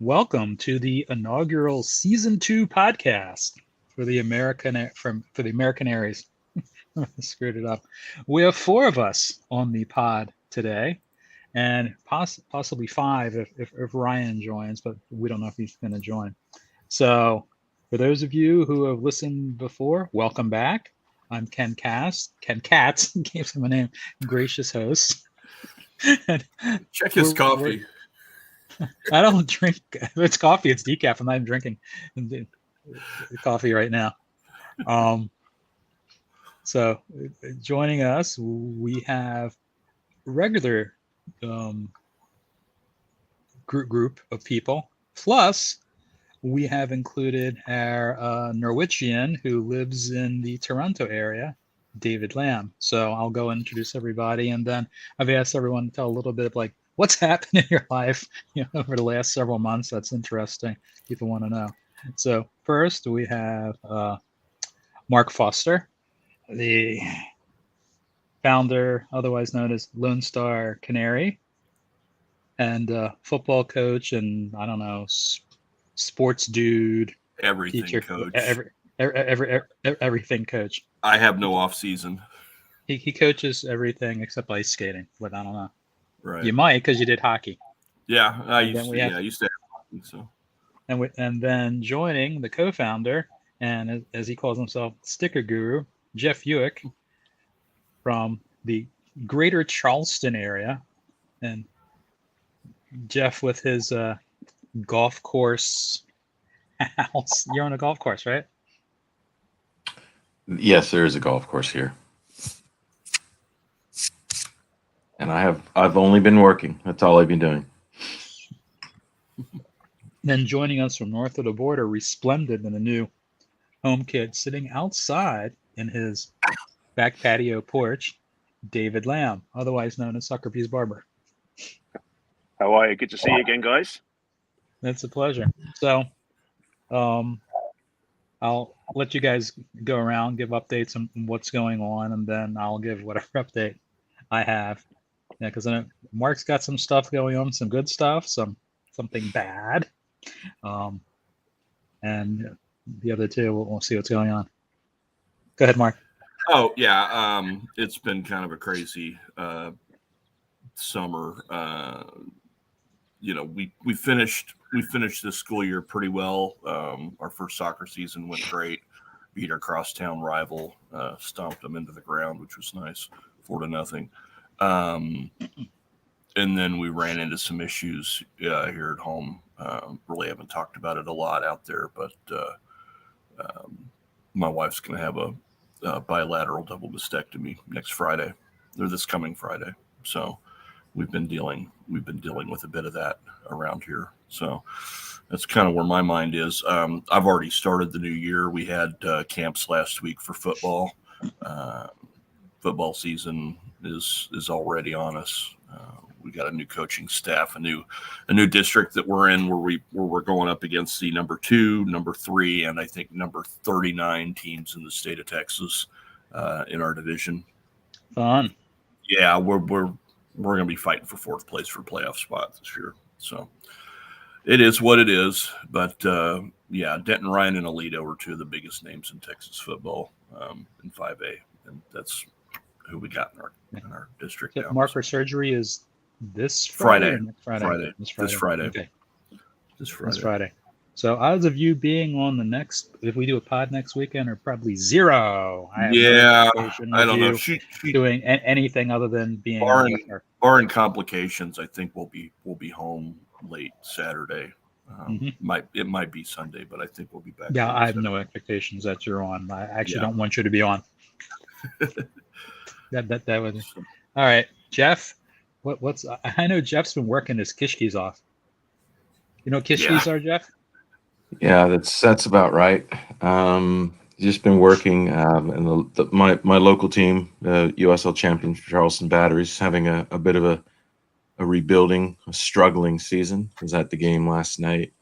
Welcome to the inaugural season 2 podcast for the AmeriCanaries. I screwed it up. We have four of us on the pod today, and possibly five if Ryan joins, but we don't know if he's going to join. So, for those of you who have listened before, welcome back. I'm Ken Katz. Ken Katz gave him a name. Gracious host. Check his coffee. I don't drink. If it's coffee, it's decaf. I'm not even drinking coffee right now. So joining us, we have regular group of people. Plus, we have included our Norwichian who lives in the Toronto area, David Lamb. So I'll go and introduce everybody, and then I've asked everyone to tell a little bit of like what's happened in your life, over the last several months. That's interesting. People want to know. So first, we have Mark Foster, the founder, otherwise known as Lone Star Canary, and football coach, and I don't know, sports dude, everything teacher, coach, everything coach. I have no off season. He coaches everything except ice skating, but I don't know. Right. You might because you did hockey. Yeah, I used to have hockey. So. And then joining the co-founder, and as he calls himself, sticker guru, Jeff Hewick from the greater Charleston area. And Jeff with his golf course house. You're on a golf course, right? Yes, there is a golf course here. And I've only been working. That's all I've been doing. Then joining us from north of the border, resplendent in a new home kit, sitting outside in his back patio porch, David Lamb, otherwise known as Suckerpiece Barber. How are you? Good to see you again, guys. It's a pleasure. So I'll let you guys go around, give updates on what's going on, and then I'll give whatever update I have. Yeah, because I know Mark's got some stuff going on, some good stuff, something bad, and the other two, we'll see what's going on. Go ahead, Mark. Oh yeah, it's been kind of a crazy summer. We finished this school year pretty well. Our first soccer season went great. Beat our crosstown rival, stomped them into the ground, which was nice, 4-0. And then we ran into some issues here at home. Really haven't talked about it a lot out there, but my wife's going to have a bilateral double mastectomy next Friday, or this coming Friday. So we've been dealing with a bit of that around here. So that's kind of where my mind is. I've already started the new year. We had camps last week for football. Football season is already on us. We got a new coaching staff, a new district that we're in where we're going up against the number 2, number 3, and I think number 39 teams in the state of Texas in our division. Fun. Yeah, we're going to be fighting for 4th place for playoff spot this year. So it is what it is. But Denton Ryan and Alito are 2 of the biggest names in Texas football in 5A, and that's who we got in our district. So mark for surgery is this Friday. This Friday. Okay. This Friday. So odds of you being on the next, if we do a pod next weekend, are probably 0. I don't know. She doing anything other than being barring complications. I think we'll be home late Saturday. It might be Sunday, but I think we'll be back. Yeah, I have no expectations that you're on. I actually don't want you to be on. that would. All right, Jeff. What's I know Jeff's been working his kishkis off. You know what kishkis are, Jeff? Yeah, that's about right. Just been working in my local team, the USL champion Charleston Batteries, having a bit of a rebuilding, a struggling season. I was at the game last night.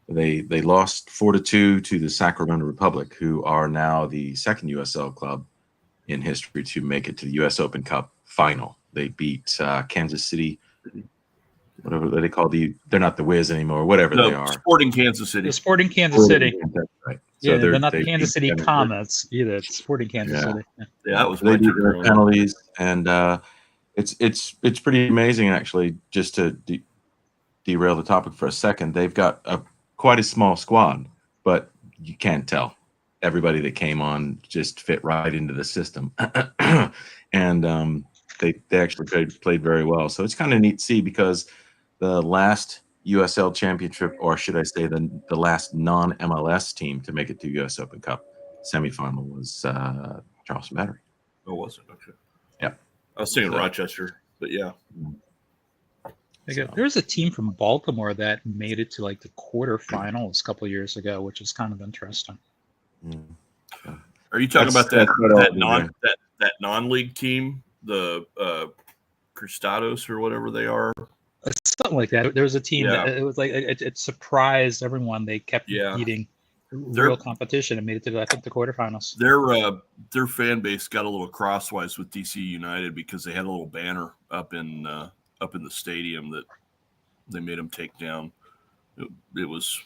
They lost 4-2 to the Sacramento Republic, who are now the second USL club in history to make it to the U.S. Open Cup final. They beat Kansas City whatever they call they're not the Wiz anymore, whatever they No, are. Sporting Kansas City. The Sporting Kansas City. That's right. Yeah, So they're not the they Kansas City Comets either. It's Sporting Kansas Yeah. City. Yeah. Yeah, that was they my do turn their growing up. penalties, and it's pretty amazing actually. Just to derail the topic for a second, they've got quite a small squad, but you can't tell. Everybody that came on just fit right into the system, and they actually played very well. So it's kind of neat to see, because the last USL championship, or should I say the last non-MLS team to make it to US Open Cup semifinal, was Charleston Battery. Oh, was it? Okay. Yeah. I was thinking So- Rochester, but yeah. So- There was a team from Baltimore that made it to like the quarterfinals a couple of years ago, which is kind of interesting. Mm. Are you talking That's- about that that's what I'll that do non there. that non-league team, the Cristados or whatever they are? Something like that. There was a team Yeah. that it was like it surprised everyone. They kept Yeah. beating They're- real competition and made it to I think the quarterfinals. Their fan base got a little crosswise with DC United because they had a little banner up in the stadium that they made them take down. It was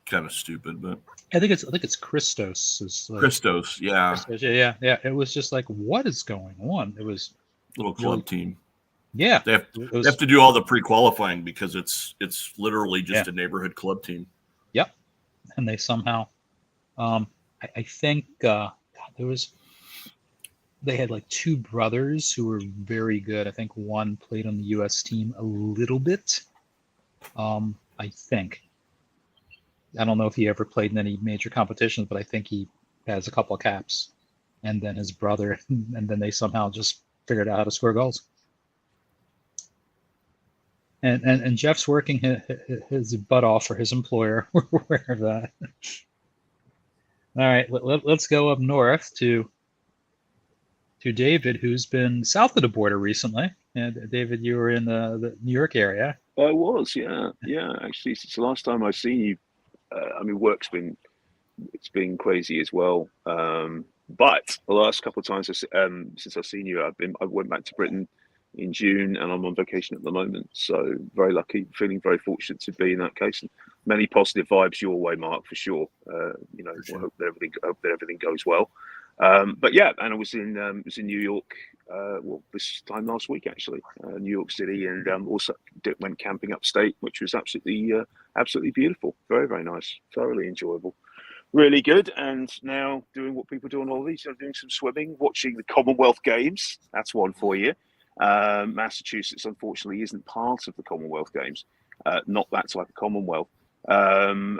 kind of stupid, but I think it's Christos. Is like, Christos, yeah, Christos, yeah. It was just like, what is going on? It was little club team. yeah. They have, It was, they have to do all the pre-qualifying because it's literally just a neighborhood club team. Yep. And they somehow, I think they had like two brothers who were very good. I think one played on the U.S. team a little bit. I think. I don't know if he ever played in any major competitions, but I think he has a couple of caps. And then his brother, and then they somehow just figured out how to score goals. And Jeff's working his butt off for his employer. We're aware of that. All right, let's go up north to David, who's been south of the border recently. And David, you were in the New York area. I was, yeah. Actually, since the last time I've seen you, I mean, work's been crazy as well. But the last couple of times since I've seen you, I went back to Britain in June, and I'm on vacation at the moment. So very lucky, feeling very fortunate to be in that case. And many positive vibes your way, Mark, for sure. I hope that everything goes well. But yeah, and I was in New York. This time last week actually, New York City, and also went camping upstate, which was absolutely beautiful. Very, very nice, thoroughly enjoyable. Really good. And now doing what people do on holidays, doing some swimming, watching the Commonwealth Games. That's one for you. Massachusetts, unfortunately, isn't part of the Commonwealth Games. Not that type of Commonwealth. We're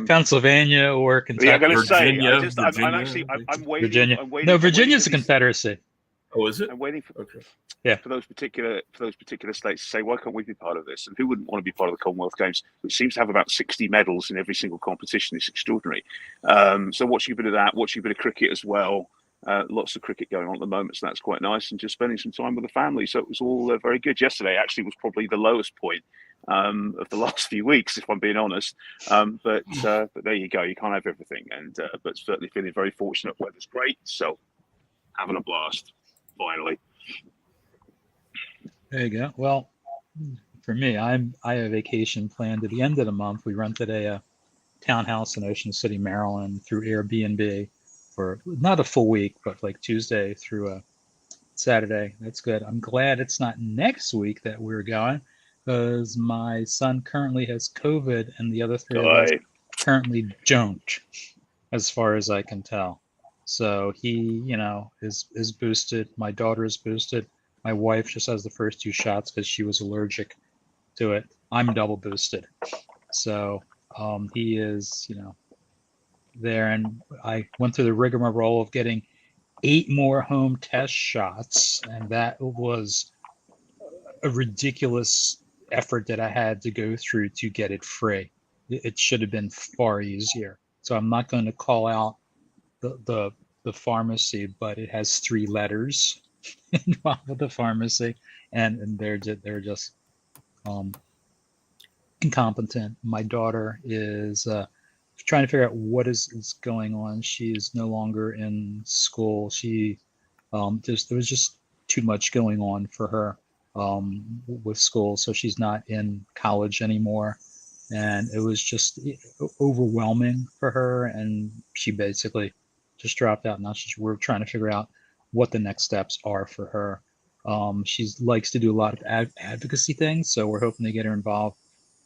Pennsylvania or Kentucky. Yeah, I'm going to say, Virginia, I'm waiting. Virginia. I'm waiting. No, I'm waiting Virginia's for a these- confederacy. Oh, is it? I'm waiting for Okay. for those particular states to say, why can't we be part of this? And who wouldn't want to be part of the Commonwealth Games, which seems to have about 60 medals in every single competition? It's extraordinary. So watching a bit of that, watching a bit of cricket as well. Lots of cricket going on at the moment, so that's quite nice. And just spending some time with the family. So it was all very good. Yesterday actually was probably the lowest point of the last few weeks, if I'm being honest. But there you go. You can't have everything. And but certainly feeling very fortunate. Weather's great. So having a blast, finally. There you go. Well, for me, I have a vacation planned at the end of the month. We rented a townhouse in Ocean City, Maryland, through Airbnb for not a full week, but like Tuesday through Saturday. That's good. I'm glad it's not next week that we're going, because my son currently has COVID, and the other three of us currently don't, as far as I can tell. So he, is boosted. My daughter is boosted. My wife just has the first 2 shots because she was allergic to it. I'm double boosted. So he is, there. And I went through the rigmarole of getting 8 more home test shots. And that was a ridiculous effort that I had to go through to get it free. It should have been far easier. So I'm not going to call out the pharmacy, but it has 3 letters involved with the pharmacy, and they're just incompetent. My daughter is trying to figure out what is going on. She is no longer in school. She there was just too much going on for her. with school, so she's not in college anymore. And it was just overwhelming for her, and she basically just dropped out. Now we're trying to figure out what the next steps are for her. She likes to do a lot of advocacy things, so we're hoping to get her involved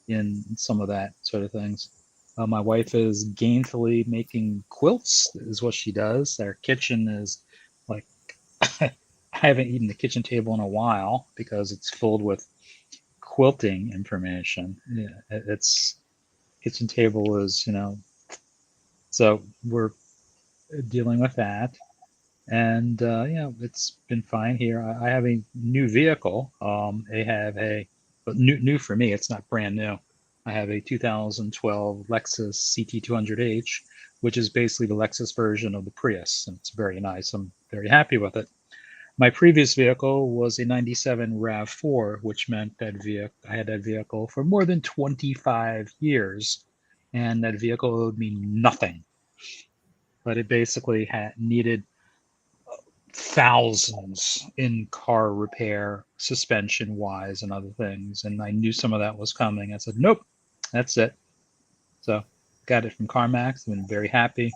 in some of that sort of things. My wife is gainfully making quilts, is what she does. Our kitchen is like, I haven't eaten the kitchen table in a while because it's filled with quilting information. Yeah, it's kitchen table is, so we're dealing with that. And it's been fine here. I have a new vehicle. I have but new for me. It's not brand new. I have a 2012 Lexus CT200H, which is basically the Lexus version of the Prius, and it's very nice. I'm very happy with it. My previous vehicle was a 97 RAV4, which meant that I had that vehicle for more than 25 years, and that vehicle owed me nothing. But it basically needed thousands in car repair, suspension wise, and other things. And I knew some of that was coming. I said, nope, that's it. So got it from CarMax. I've been very happy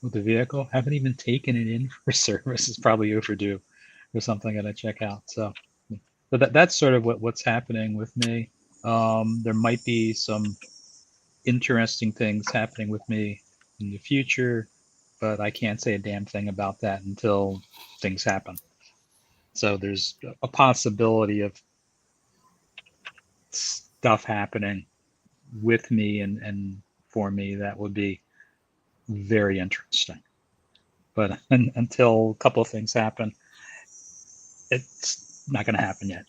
with the vehicle. Haven't even taken it in for service. It's probably overdue or something I gotta check out. So but that's sort of what's happening with me. There might be some interesting things happening with me in the future, but I can't say a damn thing about that until things happen. So there's a possibility of stuff happening with me and for me that would be very interesting. But until a couple of things happen, it's not going to happen yet.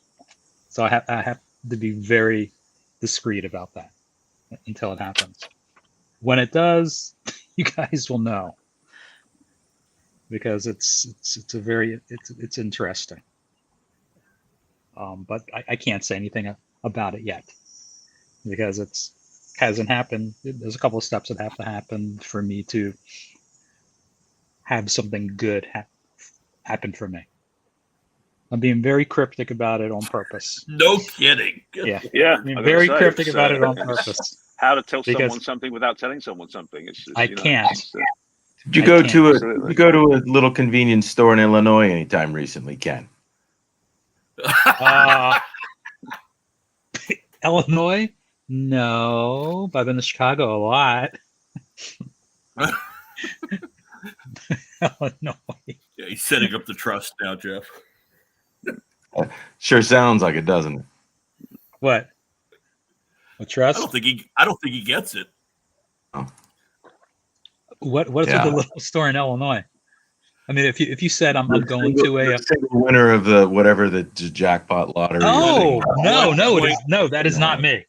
So I have to be very discreet about that until it happens. When it does, you guys will know, because it's interesting. But I can't say anything about it yet because hasn't happened. There's a couple of steps that have to happen for me to have something good happen for me. I'm being very cryptic about it on purpose. No kidding. Yeah, Yeah, I'm being very cryptic about it on purpose. How to tell Because someone something without telling someone something. I can't. Did you go to a little convenience store in Illinois anytime recently, Ken? Illinois? No, but I've been to Chicago a lot. Illinois. Yeah, he's setting up the trust now, Jeff. Sure sounds like it, doesn't it? What? A trust? I don't think he gets it. Oh. What's with the little store in Illinois? I mean, if you said I'm going to a single winner of the jackpot lottery. Oh no, that is not me.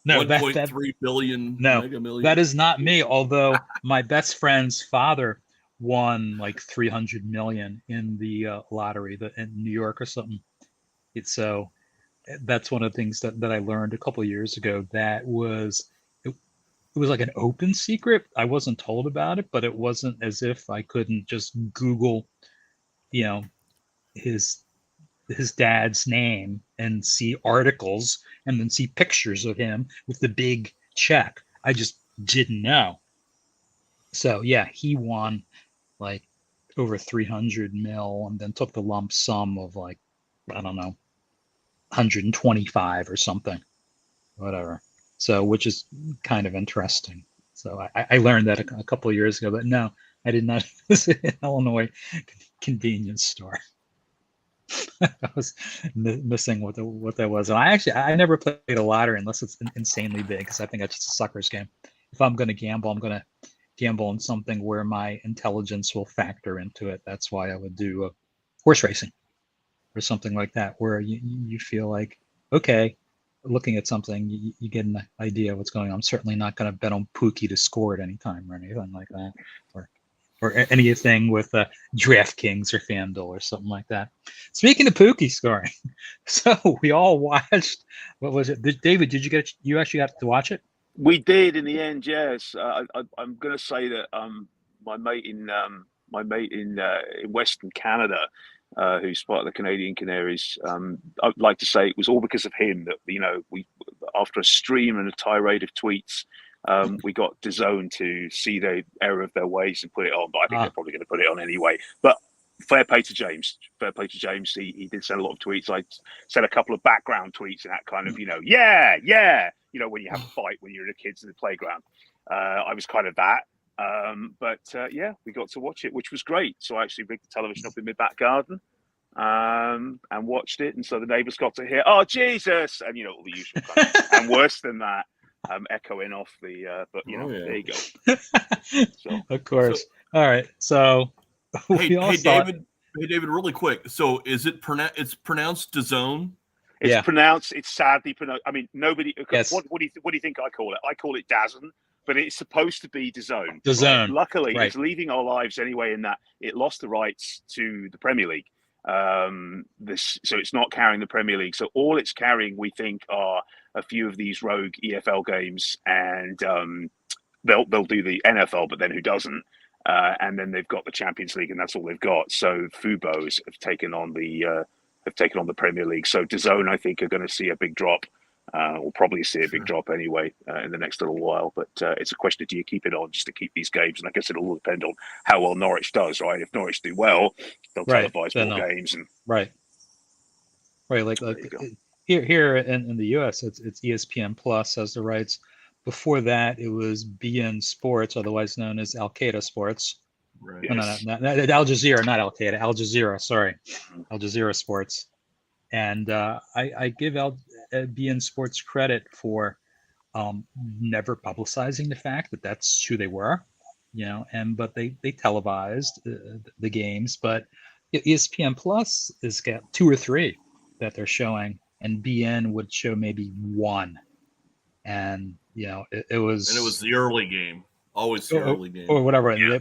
No, 1.3 billion. No, Mega Millions. that is not me. Although my best friend's father won like 300 million in the lottery in New York or something. So that's one of the things that I learned a couple of years ago. That was it was like an open secret. I wasn't told about it, but it wasn't as if I couldn't just Google, his dad's name and see articles and then see pictures of him with the big check. I just didn't know. So yeah, he won like over 300 mil and then took the lump sum of like, I don't know, 125 or something, whatever. So, which is kind of interesting. So I learned that a couple of years ago, but no, I did not visit an Illinois convenience store. I was missing what that was. And I never played a lottery unless it's insanely big, because I think that's just a sucker's game. If I'm going to gamble, I'm going to gamble on something where my intelligence will factor into it. That's why I would do horse racing or something like that, where you feel like, okay, looking at something, you get an idea of what's going on. I'm certainly not going to bet on Pookie to score at any time or anything like that, or anything with DraftKings or FanDuel or something like that. Speaking of Pookie scoring, so we all watched. What was it, David? Did you actually got to watch it? We did in the end, yes. I'm going to say that my mate in Western Canada who's part of the Canadian Canaries. I'd like to say it was all because of him that, we, after a stream and a tirade of tweets, we got DAZN to see the error of their ways and put it on. But I think they're probably going to put it on anyway. But fair play to James. Fair play to James. He did send a lot of tweets. I sent a couple of background tweets and that kind of, yeah. When you have a fight when you're the kids in the playground. I was kind of that. But we got to watch it, which was great. So I actually rigged the television up in my back garden and watched it. And so the neighbours got to hear, "Oh, Jesus!" And, all the usual kind of, and worse than that, echoing off the, there you go. So, of course. All right. So hey, David, really quick. So is it it's pronounced DAZN? It's sadly pronounced. I mean, nobody, yes. What do you think I call it? I call it DAZN. But it's supposed to be DAZN. DAZN. Right? Luckily, right. It's leaving our lives anyway in that it lost the rights to the Premier League. So it's not carrying the Premier League. So all it's carrying, we think, are a few of these rogue EFL games, and they'll do the NFL, but then who doesn't? And then they've got the Champions League, and that's all they've got. So Fubos have taken on the Premier League. So DAZN, I think, are going to see a big drop. We'll probably see a big drop anyway in the next little while. But it's a question of, do you keep it on just to keep these games? And I guess it'll all depend on how well Norwich does, right? If Norwich do well, they'll televise more games. And right. Like here in the US, it's ESPN Plus has the rights. Before that, it was BN Sports, otherwise known as Al Qaeda Sports. Right. Yes. No, Al Jazeera, not Al Qaeda. Al Jazeera, sorry, Al Jazeera Sports. And I give BN Sports credit for never publicizing the fact that that's who they were, but they televised the games. But ESPN Plus has got 2 or 3 that they're showing, and BN would show maybe 1. And it was. And it was the early game, always the early game, or whatever. Yeah.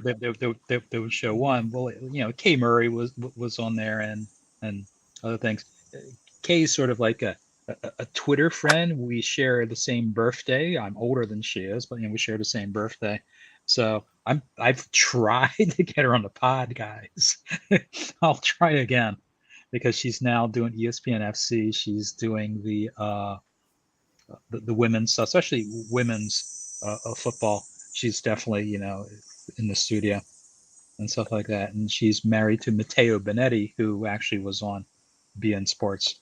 They would show 1. Well, Kay Murray was on there, and other things. Kay's sort of like a Twitter friend. We share the same birthday. I'm older than she is, but we share the same birthday. So I've tried to get her on the pod, guys. I'll try again because she's now doing ESPN FC. She's doing the women's, especially women's football. She's definitely in the studio and stuff like that. And she's married to Matteo Benetti, who actually was on BN Sports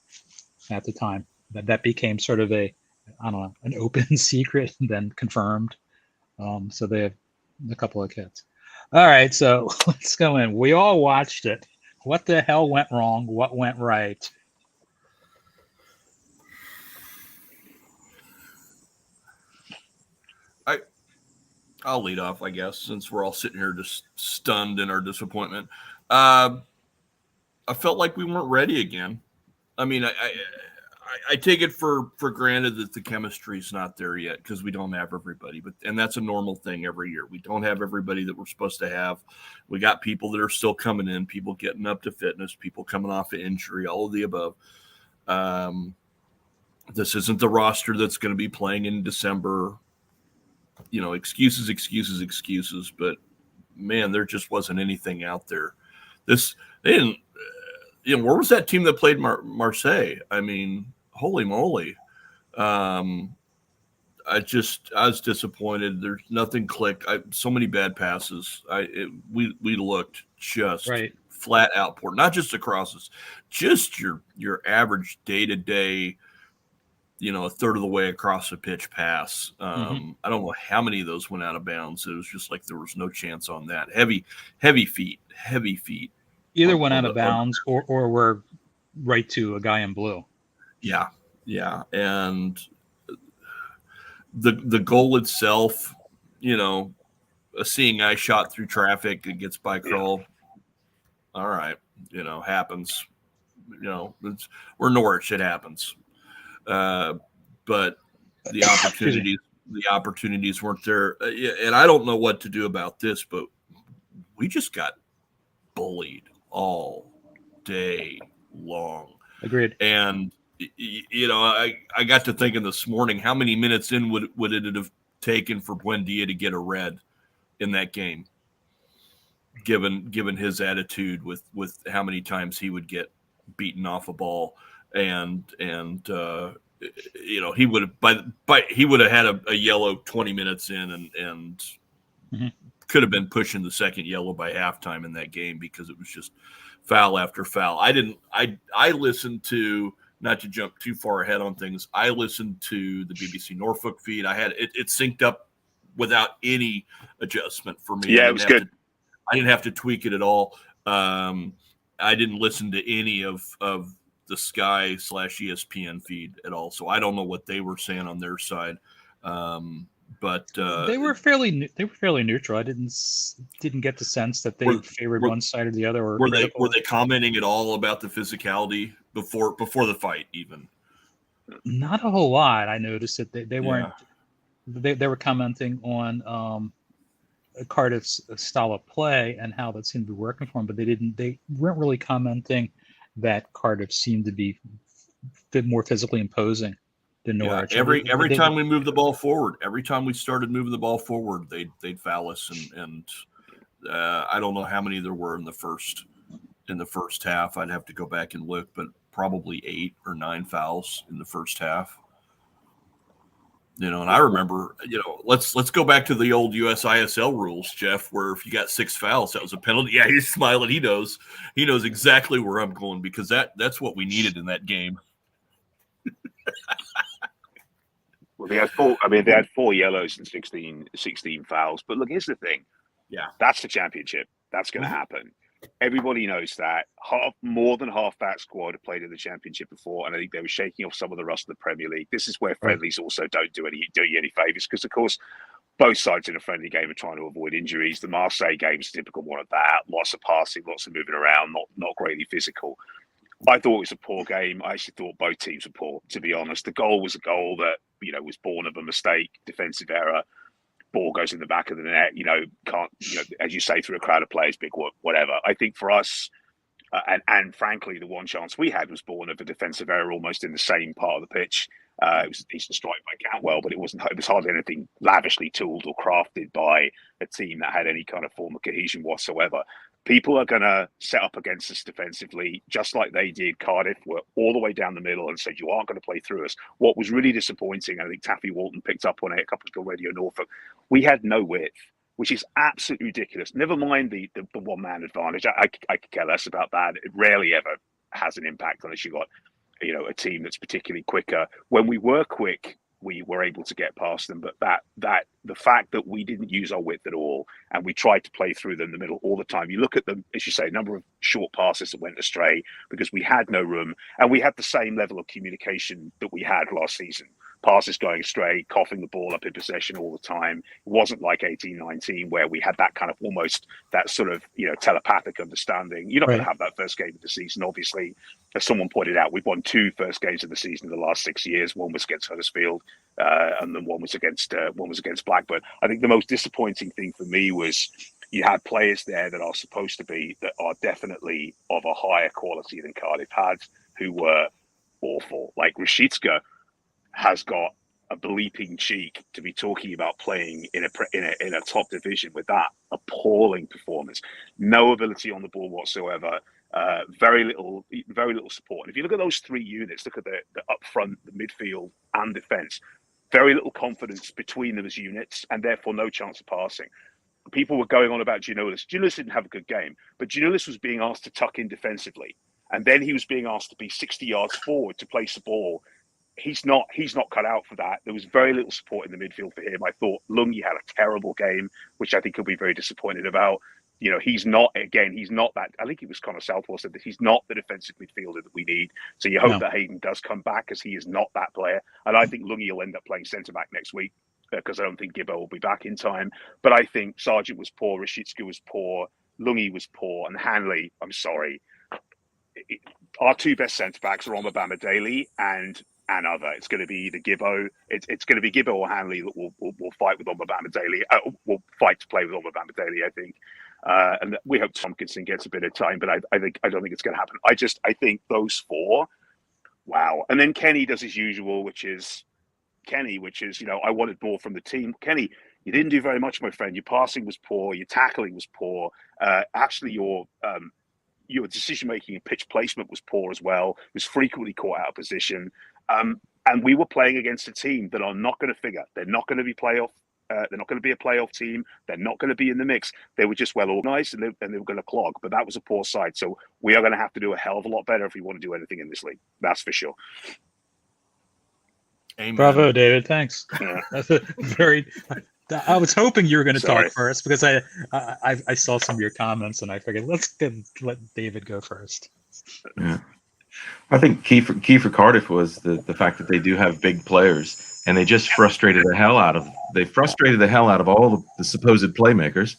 at the time. That became sort of an open secret, and then confirmed. So they have a couple of kids. All right, so let's go in. We all watched it. What the hell went wrong? What went right? I'll lead off, I guess, since we're all sitting here just stunned in our disappointment. I felt like we weren't ready again. I mean, I take it for granted that the chemistry's not there yet because we don't have everybody. And that's a normal thing every year. We don't have everybody that we're supposed to have. We got people that are still coming in, people getting up to fitness, people coming off of injury, all of the above. This isn't the roster that's going to be playing in December. Excuses. But man, there just wasn't anything out there. They didn't. Where was that team that played Marseille? I mean, holy moly. I was disappointed. There's nothing clicked. So many bad passes. We looked just flat out poor, not just across us, just your average day-to-day, a third of the way across the pitch pass. I don't know how many of those went out of bounds. It was just like there was no chance on that. Heavy feet. Either went out of bounds or were right to a guy in blue. Yeah. And the goal itself, a seeing eye shot through traffic, it gets by Kroll. All right, happens. We're Norwich, it happens. But the opportunities weren't there. And I don't know what to do about this, but we just got bullied all day long. Agreed. And I got to thinking this morning, how many minutes in would it have taken for Buendia to get a red in that game? given his attitude with how many times he would get beaten off a ball, and he would have he would have had a yellow 20 minutes in, and Mm-hmm. could have been pushing the second yellow by halftime in that game because it was just foul after foul. I listened to, not to jump too far ahead on things, I listened to the BBC Norfolk feed. I had it synced up without any adjustment for me. Yeah, it was good. I didn't have to tweak it at all. I didn't listen to any of the Sky / ESPN feed at all, so I don't know what they were saying on their side. But they were fairly neutral. I didn't get the sense that they favored one side or the other. Or were they commenting at all about the physicality before the fight even? Not a whole lot. I noticed that they weren't. They were commenting on Cardiff's style of play and how that seemed to be working for them, but they weren't really commenting that Cardiff seemed to be more physically imposing than Norwich. Every time we moved the ball forward, every time we started moving the ball forward, they'd foul us, and I don't know how many there were in the first half. I'd have to go back and look, but probably 8 or 9 fouls in the first half. And I remember, let's go back to the old USISL rules, Jeff, where if you got 6 fouls, that was a penalty. Yeah, he's smiling. He knows exactly where I'm going, because that's what we needed in that game. Well, they had 4 yellows and 16 fouls. But look, here's the thing. Yeah, that's the championship. That's going to happen. Everybody knows that. More than half that squad have played in the championship before, and I think they were shaking off some of the rest of the Premier League. This is where friendlies also don't do you any favours, because, of course, both sides in a friendly game are trying to avoid injuries. The Marseille game is a typical one of that. Lots of passing, lots of moving around, not greatly physical. I thought it was a poor game. I actually thought both teams were poor, to be honest. The goal was a goal that, was born of a mistake, defensive error. Ball goes in the back of the net, can't, as you say, through a crowd of players, big whatever. I think for us, and frankly, the one chance we had was born of a defensive error almost in the same part of the pitch. It was a decent strike by Cantwell, but it was hardly anything lavishly tooled or crafted by a team that had any kind of form of cohesion whatsoever. People are going to set up against us defensively, just like they did. Cardiff were all the way down the middle and said, you aren't going to play through us. What was really disappointing, I think Taffy Walton picked up on it a couple of Radio Norfolk, we had no width, which is absolutely ridiculous. Never mind the one-man advantage. I could care less about that. It rarely ever has an impact unless you've got, a team that's particularly quicker. When we were quick, we were able to get past them, but that the fact that we didn't use our width at all and we tried to play through them in the middle all the time. You look at them, as you say, a number of short passes that went astray because we had no room, and we had the same level of communication that we had last season. Passes going astray, coughing the ball up in possession all the time. It wasn't like 18-19 where we had that kind of almost that sort of, telepathic understanding. You're not going to have that first game of the season, obviously. As someone pointed out, we've won 2 first games of the season in the last 6 years. One was against Huddersfield, and then one was against Blackburn. I think the most disappointing thing for me was you had players there that are supposed to be, that are definitely of a higher quality than Cardiff had, who were awful. Like Rashidska has got a bleeping cheek to be talking about playing in a top division with that appalling performance. No ability on the ball whatsoever. Very little support. And if you look at those 3 units, look at the up front, the midfield, and defence. Very little confidence between them as units, and therefore no chance of passing. People were going on about Giannoulis. Giannoulis didn't have a good game, but Giannoulis was being asked to tuck in defensively, and then he was being asked to be 60 yards forward to place the ball. He's not cut out for that. There was very little support in the midfield for him. I thought Lungi had a terrible game, which I think he'll be very disappointed about. He's not that. I think it was Connor Southwell said that he's not the defensive midfielder that we need. So you hope that Hayden does come back, because he is not that player. And I think Lungi will end up playing centre back next week, because I don't think Gibbo will be back in time. But I think Sargent was poor, Rashidska was poor, Lungi was poor, and Hanley, I'm sorry. Our 2 best centre backs are Omar Daly and other. It's going to be either Gibbo. It's going to be Gibbo or Hanley that will fight with Omar Daly. Will fight to play with Omar Daly, I think. And we hope Tompkinson gets a bit of time, but I don't think it's going to happen. I think those 4, wow. And then Kenny does his usual, which is I wanted more from the team. Kenny, You didn't do very much, my friend. Your passing was poor. Your tackling was poor. Actually, your decision making and pitch placement was poor as well. It was frequently caught out of position. And we were playing against a team that are not going to figure. They're not going to be playoff. They're not going to be a playoff team. They're not going to be in the mix. They were just well organized, and they were going to clog. But that was a poor side. So we are going to have to do a hell of a lot better if we want to do anything in this league. That's for sure. Amen. Bravo, David. Thanks. Yeah. That's a very. I was hoping you were going to Sorry. talk first because I saw some of your comments and I figured let David go first. Yeah, I think key for Cardiff was the fact that they do have big players, and they just frustrated the hell out of all the supposed playmakers,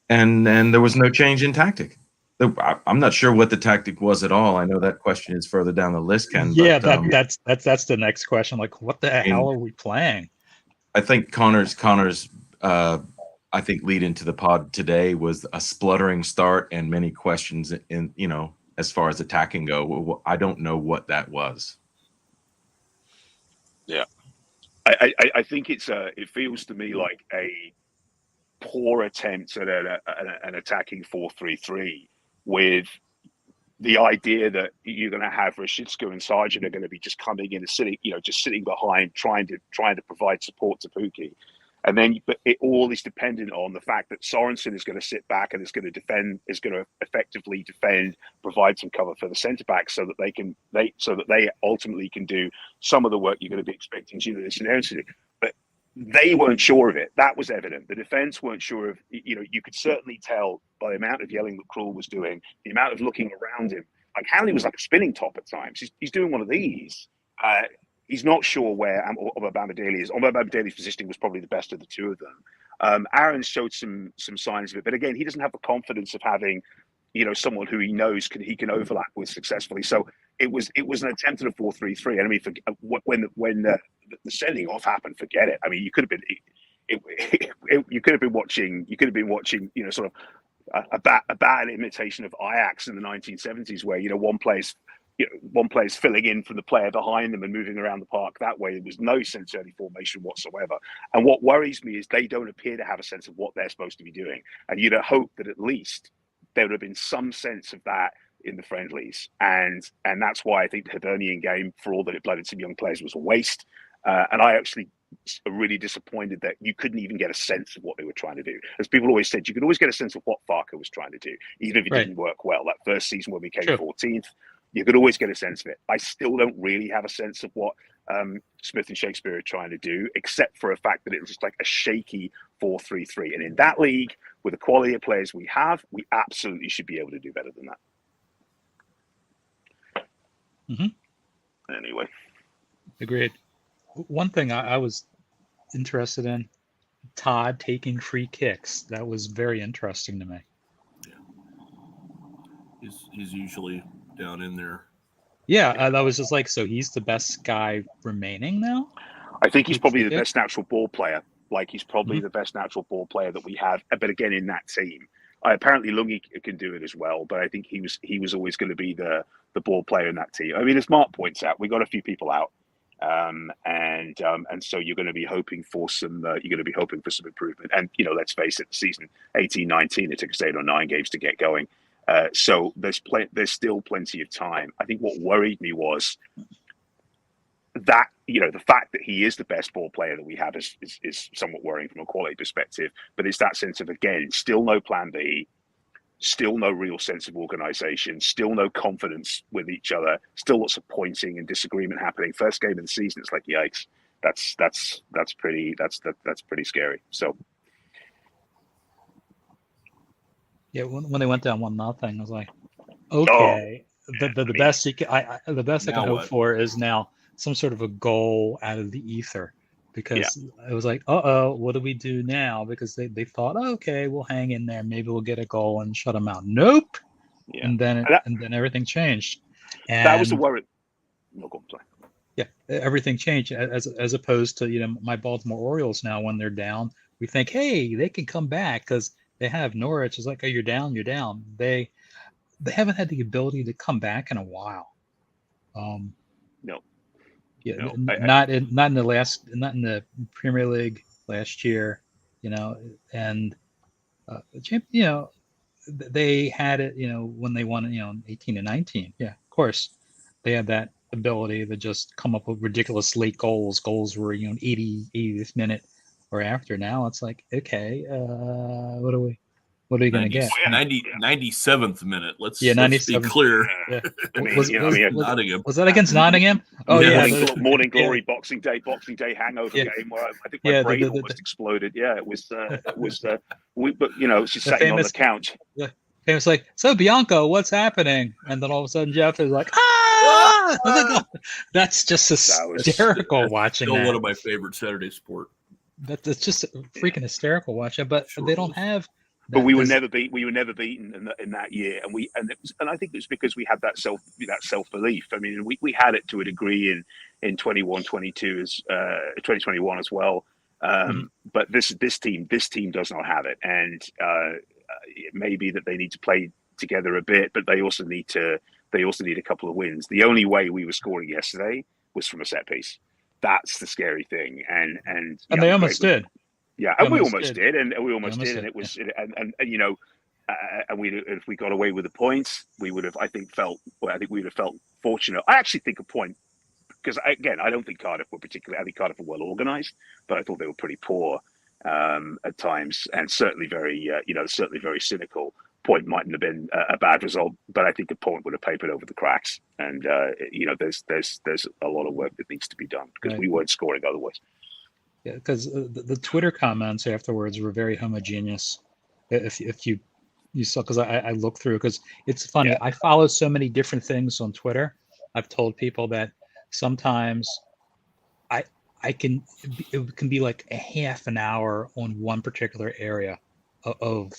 and there was no change in tactic. I'm not sure what the tactic was at all. I know that question is further down the list, Ken. Yeah, but, that's the next question. Like, what the hell are we playing? I think Connor's I think lead into the pod today was a spluttering start and many questions in as far as attacking go. I don't know what that was. Yeah, I think it feels to me like a poor attempt at an attacking 4-3-3 with the idea that you're going to have Rashidsko and Sargent are going to be just coming in and sitting behind, trying to provide support to Pookie. And then, but it all is dependent on the fact that Sorensen is going to sit back and is going to effectively defend, provide some cover for the centre back, so that they ultimately can do some of the work you're going to be expecting Julius and Aaron to do. But they weren't sure of it. That was evident. The defence weren't sure of. You could certainly tell by the amount of yelling that Krul was doing, the amount of looking around him. Like Hanley was like a spinning top at times. He's doing one of these. He's not sure where Obama-Daly is. Obama-Daly's positioning was probably the best of the two of them. Aaron showed some signs of it, but again, he doesn't have the confidence of having, someone who he knows he can overlap with successfully. So it was an attempt at a 4-3-3. And I mean, when the sending off happened, forget it. I mean, you could have been watching, sort of a bad imitation of Ajax in the 1970s, where one player's filling in from the player behind them and moving around the park that way. There was no sense of any formation whatsoever. And what worries me is they don't appear to have a sense of what they're supposed to be doing. And you'd hope that at least there would have been some sense of that in the friendlies. And that's why I think the Hibernian game, for all that it blooded some young players, was a waste. And I actually am really disappointed that you couldn't even get a sense of what they were trying to do. As people always said, you could always get a sense of what Farker was trying to do, even if it didn't work well. That first season when we came 14th, you could always get a sense of it. I still don't really have a sense of what Smith and Shakespeare are trying to do, except for a fact that it was just like a shaky 4-3-3. And in that league, with the quality of players we have, we absolutely should be able to do better than that. Mm-hmm. Anyway. Agreed. One thing I was interested in, Todd taking free kicks. That was very interesting to me. Yeah. He's usually down in there. Yeah, that was just like, so he's the best guy remaining now? I think he's probably the best natural ball player. Like, he's probably the best natural ball player that we have. But again, in that team, apparently Lungi can do it as well. But I think he was always going to be the ball player in that team. I mean, as Mark points out, we got a few people out. And so you're going to be hoping for some improvement. And let's face it, the season 18-19, it took us 8 or 9 games to get going. So there's still plenty of time. I think what worried me was that the fact that he is the best ball player that we have is somewhat worrying from a quality perspective. But it's that sense of, again, still no plan B. Still no real sense of organization, still no confidence with each other, still lots of pointing and disagreement happening. First game of the season, it's like, yikes, that's pretty scary. So yeah, when they went down 1-0, I was like, okay, the best I can hope for is now some sort of a goal out of the ether. Because it was like, what do we do now? Because they thought, okay, we'll hang in there. Maybe we'll get a goal and shut them out. Nope. Yeah. And then everything changed. And that was the worry. No, go on, yeah, everything changed as opposed to my Baltimore Orioles now, when they're down, we think, hey, they can come back because they have Norwich. It's like, oh, you're down. They haven't had the ability to come back in a while. No. Yeah, not in the Premier League last year. and you know, they had it, when they won, 18 and 19. Yeah, of course, they had that ability to just come up with ridiculous late goals. Goals were, 80th minute or after. Now it's like, okay, what are we going to 90, get? 97th minute. Let's be 97th. clear. Yeah. I mean, Nottingham. Was that against Nottingham? Oh Yeah. yeah, Morning Glory Boxing Day hangover Yeah. game where I think my brain almost exploded. Yeah, it was. But she's sitting on the couch. Famous like, so Bianco, what's happening? And then all of a sudden Jeff is like, ah! That's just hysterical watching Still that. one of my favorite Saturday sport. That's just freaking hysterical watching. But Sure they don't have. But we were never beat. We were never beaten in that year, and I think it's because we had that self belief. I mean, we had it to a degree in 21, 22 as 2021 as well. But this team does not have it, and it may be that they need to play together a bit, but they also need a couple of wins. The only way we were scoring yesterday was from a set piece. That's the scary thing, and they almost did. Yeah, and we almost did, and it was, and if we got away with the points, we would have, I think we would have felt fortunate. I actually think a point, because again, I don't think Cardiff were particularly. I think Cardiff were well organised, but I thought they were pretty poor at times, and certainly very cynical. Point mightn't have been a bad result, but I think a point would have papered over the cracks. And there's a lot of work that needs to be done because we weren't scoring otherwise. Yeah, because the Twitter comments afterwards were very homogeneous. If you saw, because I looked through, because it's funny. Yeah. I follow so many different things on Twitter. I've told people that sometimes it can be like a half an hour on one particular area of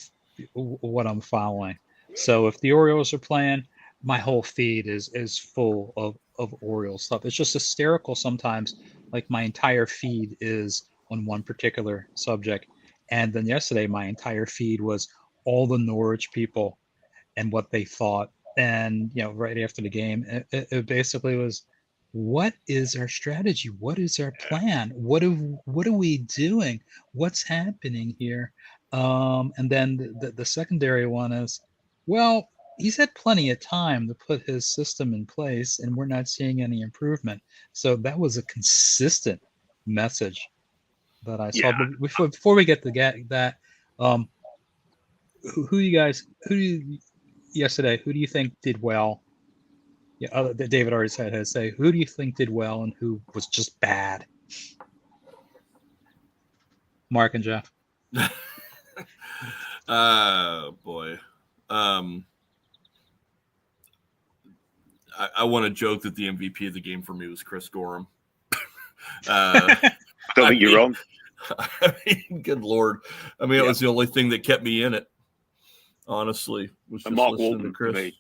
what I'm following. So if the Orioles are playing, my whole feed is full of Orioles stuff. It's just hysterical sometimes. Like my entire feed is on one particular subject. And then yesterday, my entire feed was all the Norwich people and what they thought. And, right after the game, it basically was, what is our strategy? What is our plan? What are we doing? What's happening here? And then the secondary one is, well, he's had plenty of time to put his system in place, and we're not seeing any improvement. So that was a consistent message that I saw. But before we get to that, who do you think did well? Yeah, David already said his. Say, who do you think did well and who was just bad? Mark and Jeff. Boy. I want to joke that the MVP of the game for me was Chris Gorham. Don't think you're wrong. I mean, good Lord. I mean, it was the only thing that kept me in it, honestly. Was just Mark listening Walton, to Chris. for me.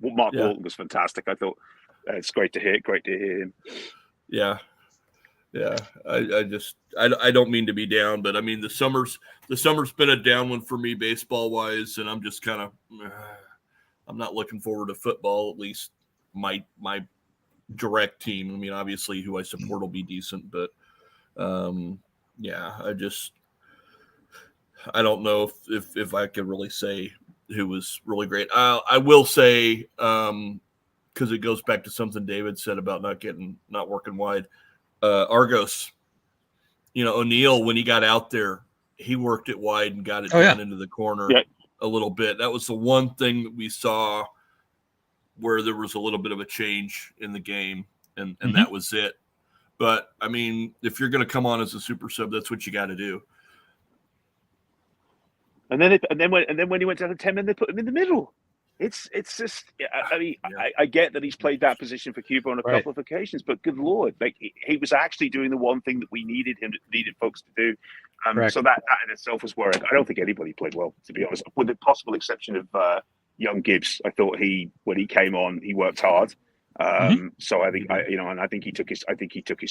Mark Walton was fantastic. I thought it's great to hear him. Yeah. Yeah. I don't mean to be down, but I mean, the summer's been a down one for me baseball wise. And I'm just kind of, I'm not looking forward to football, at least my direct team. I mean, obviously who I support will be decent, but I don't know if I could really say who was really great. I will say, because it goes back to something David said about not working wide. Argos, O'Neill, when he got out there, he worked it wide and got it down into the corner a little bit. That was the one thing that we saw where there was a little bit of a change in the game, and that was it. But I mean, if you're going to come on as a super sub, that's what you got to do. And then when he went down to 10 men, they put him in the middle. It's just. I mean, I get that he's played that position for Cuba on a couple of occasions, but good Lord, like he was actually doing the one thing that we needed folks to do. So that in itself was worrying. I don't think anybody played well, to be honest, with the possible exception of young Gibbs. I thought when he came on, he worked hard. So I think and I think he took his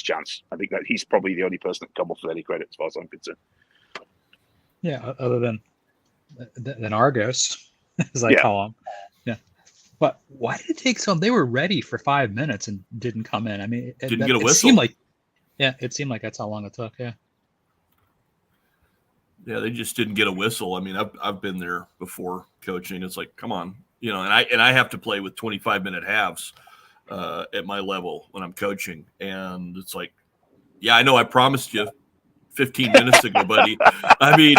chance. I think that he's probably the only person that come off with any credit as far as I'm concerned. Yeah, other than Argos, as I call him. Yeah. But why did it take so long? They were ready for 5 minutes and didn't come in. I mean, didn't get a whistle. It seemed like that's how long it took. Yeah. Yeah, they just didn't get a whistle. I mean, I've been there before coaching. It's like, come on, you know, and I have to play with 25-minute halves at my level when I'm coaching, and it's like, yeah, I know I promised you 15 minutes ago, buddy. I mean,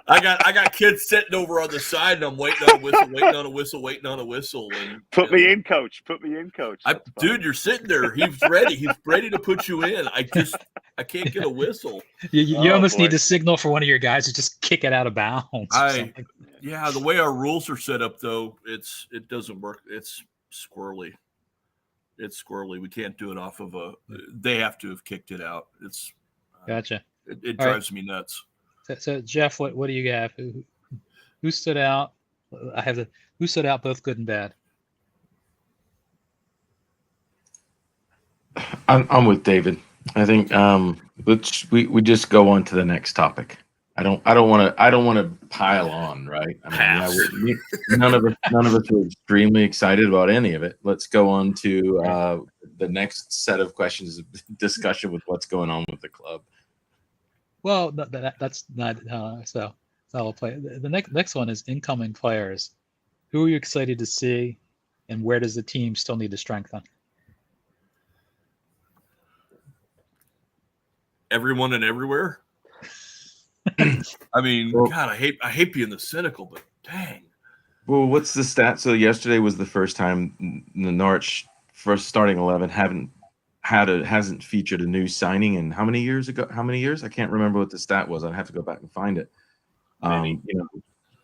I got kids sitting over on the side, and I'm waiting on a whistle, waiting on a whistle, waiting on a whistle, and Put me in, coach. Put me in, coach. dude, you're sitting there. He's ready. He's ready to put you in. I can't get a whistle. You Oh, almost boy. need to signal for one of your guys to just kick it out of bounds or something. Yeah, the way our rules are set up, though, it doesn't work. It's squirrely. It's squirrely. We can't do it off of a. They have to have kicked it out. It's Gotcha. It All right. drives me nuts. So Jeff, what do you got? Who stood out? Who stood out both good and bad? I'm with David. I think we just go on to the next topic. I don't want to pile on, right? I mean, none of us are extremely excited about any of it. Let's go on to the next set of questions, discussion with what's going on with the club. Well, that's not so I'll play. The next one is incoming players. Who are you excited to see, and where does the team still need to strengthen? Everyone and everywhere. I mean, well, God, I hate being the cynical, but dang. Well, what's the stat? So yesterday was the first time the Norwich first starting 11 hasn't featured a new signing in how many years ago? How many years? I can't remember what the stat was. I'd have to go back and find it. You know,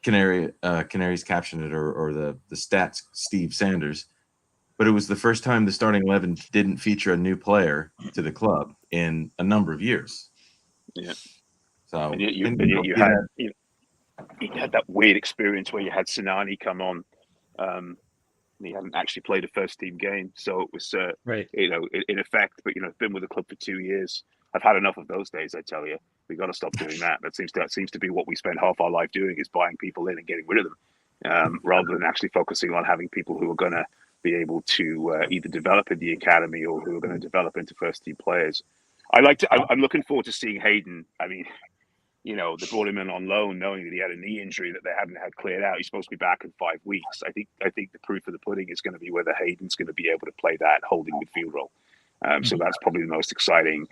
Canaries captioned it, or the stats, Steve Sanders. But it was the first time the starting 11 didn't feature a new player to the club in a number of years. Yeah. So and you had that weird experience where you had Sinani come on. He hadn't actually played a first team game, so it was Right. in effect. But been with the club for 2 years. I've had enough of those days. I tell you, we got to stop doing that. That seems to be what we spend half our life doing, is buying people in and getting rid of them, rather than actually focusing on having people who are going to be able to either develop in the academy or who are going to develop into first team players. I'm looking forward to seeing Hayden. I mean, they brought him in on loan, knowing that he had a knee injury that they haven't had cleared out. He's supposed to be back in 5 weeks. I think the proof of the pudding is going to be whether Hayden's going to be able to play that holding midfield role. So that's probably the most exciting.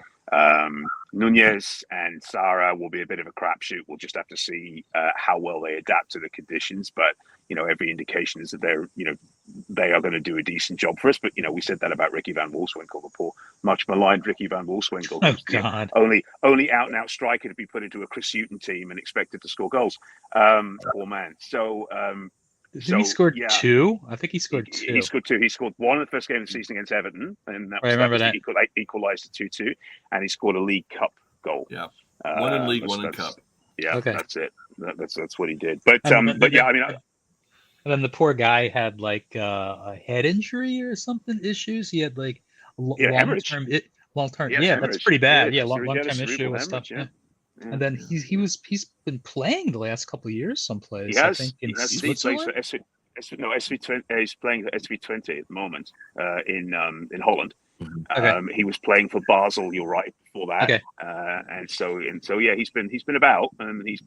Nunez and Sarah will be a bit of a crapshoot. We'll just have to see how well they adapt to the conditions. But every indication is that they are going to do a decent job for us. But we said that about Ricky Van Wolfswinkel, the poor, much maligned Ricky Van Wolfswinkel, Oh God! Only out and out striker to be put into a Chris Hughton team and expected to score goals. Poor man. So. He scored two. I think he scored two. He scored two. He scored one in the first game of the season against Everton, and that was that. equalised to 2-2. And he scored a League Cup goal. Yeah, one in League, one in Cup. Yeah, okay. That's it. That's what he did. But yeah, I mean. And then the poor guy had like a head injury or something issues. He had like long term. Yeah, that's pretty bad. Yeah, long term issue with stuff. Yeah. And then he's been playing the last couple of years someplace. I think in Switzerland. He's playing for SV20 at the moment in Holland. Okay. He was playing for Basel. You're right, before that. Okay. And so yeah, he's been about, and he's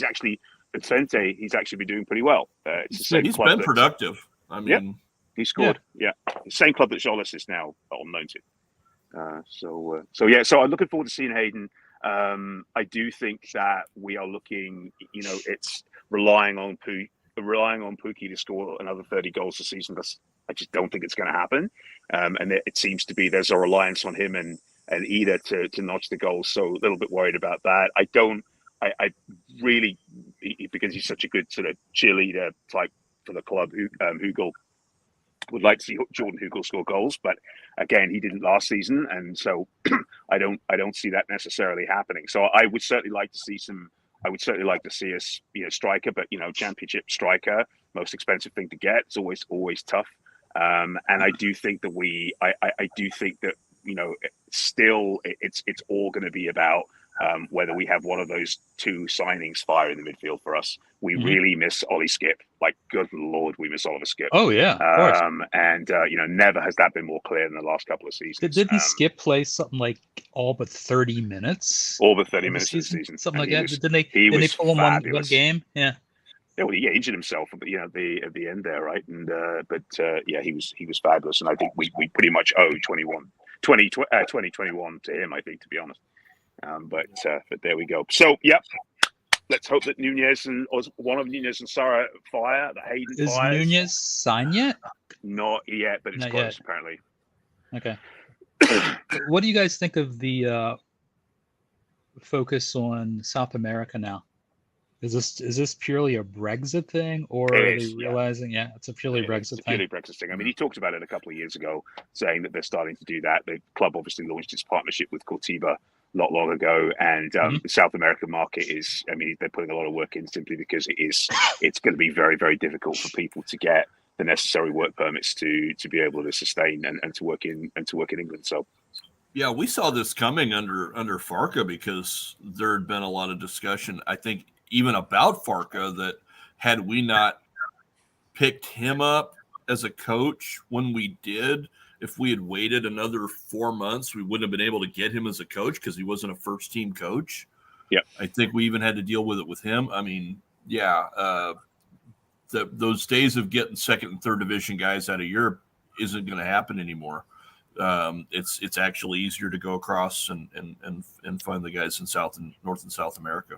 actually at Twente. He's actually been doing pretty well. It's the same he's club. He's been productive. I mean, he scored. Yeah, the same club that Jolis is now on loan to. So I'm looking forward to seeing Hayden. I do think that we are looking. It's relying on Pookie to score another 30 goals a season. I just don't think it's going to happen. And it seems to be there's a reliance on him and Ida to notch the goals. So a little bit worried about that. I really, because he's such a good sort of cheerleader type for the club, Hugo would like to see Jordan Hugo score goals, but again, he didn't last season, and so I don't see that necessarily happening. So I would certainly like to see a striker, but championship striker, most expensive thing to get. It's always tough. And I do think that still it's all going to be about whether we have one of those two signings fire in the midfield for us. We Mhm. really miss Ollie Skip. Like, good Lord, we miss Oliver Skip. Oh yeah, of course. And never has that been more clear in the last couple of seasons. Didn't Skip play something like all but 30 minutes All but 30 of the minutes of the season? season, Something and like that. Didn't he they was pull him one fabulous. game? Yeah. Yeah, well, he injured himself at the at the end there, right? And he was fabulous, and I think we pretty much owe 2021 to him. I think, to be honest. But there we go. So let's hope that Nunez and or one of Nunez and Sarah fire, that Hayden Is fires. Nunez signed yet? Not yet, but it's Not close yet. apparently. Okay. What do you guys think of the focus on South America now? Is this purely a Brexit thing, or are they realizing, it's a purely Brexit thing? Purely Brexit thing. I mean, he talked about it a couple of years ago, saying that they're starting to do that. The club obviously launched its partnership with Cortiba not long ago, and the South American market is, I mean, they're putting a lot of work in simply because it's going to be very, very difficult for people to get the necessary work permits to be able to sustain and to work in England. So. Yeah, we saw this coming under Farca because there had been a lot of discussion, I think, even about Farca, that had we not picked him up as a coach when we did, if we had waited another 4 months, we wouldn't have been able to get him as a coach because he wasn't a first team coach. Yeah, I think we even had to deal with it with him. I mean, those days of getting second and third division guys out of Europe isn't going to happen anymore. It's actually easier to go across and find the guys in North and South America.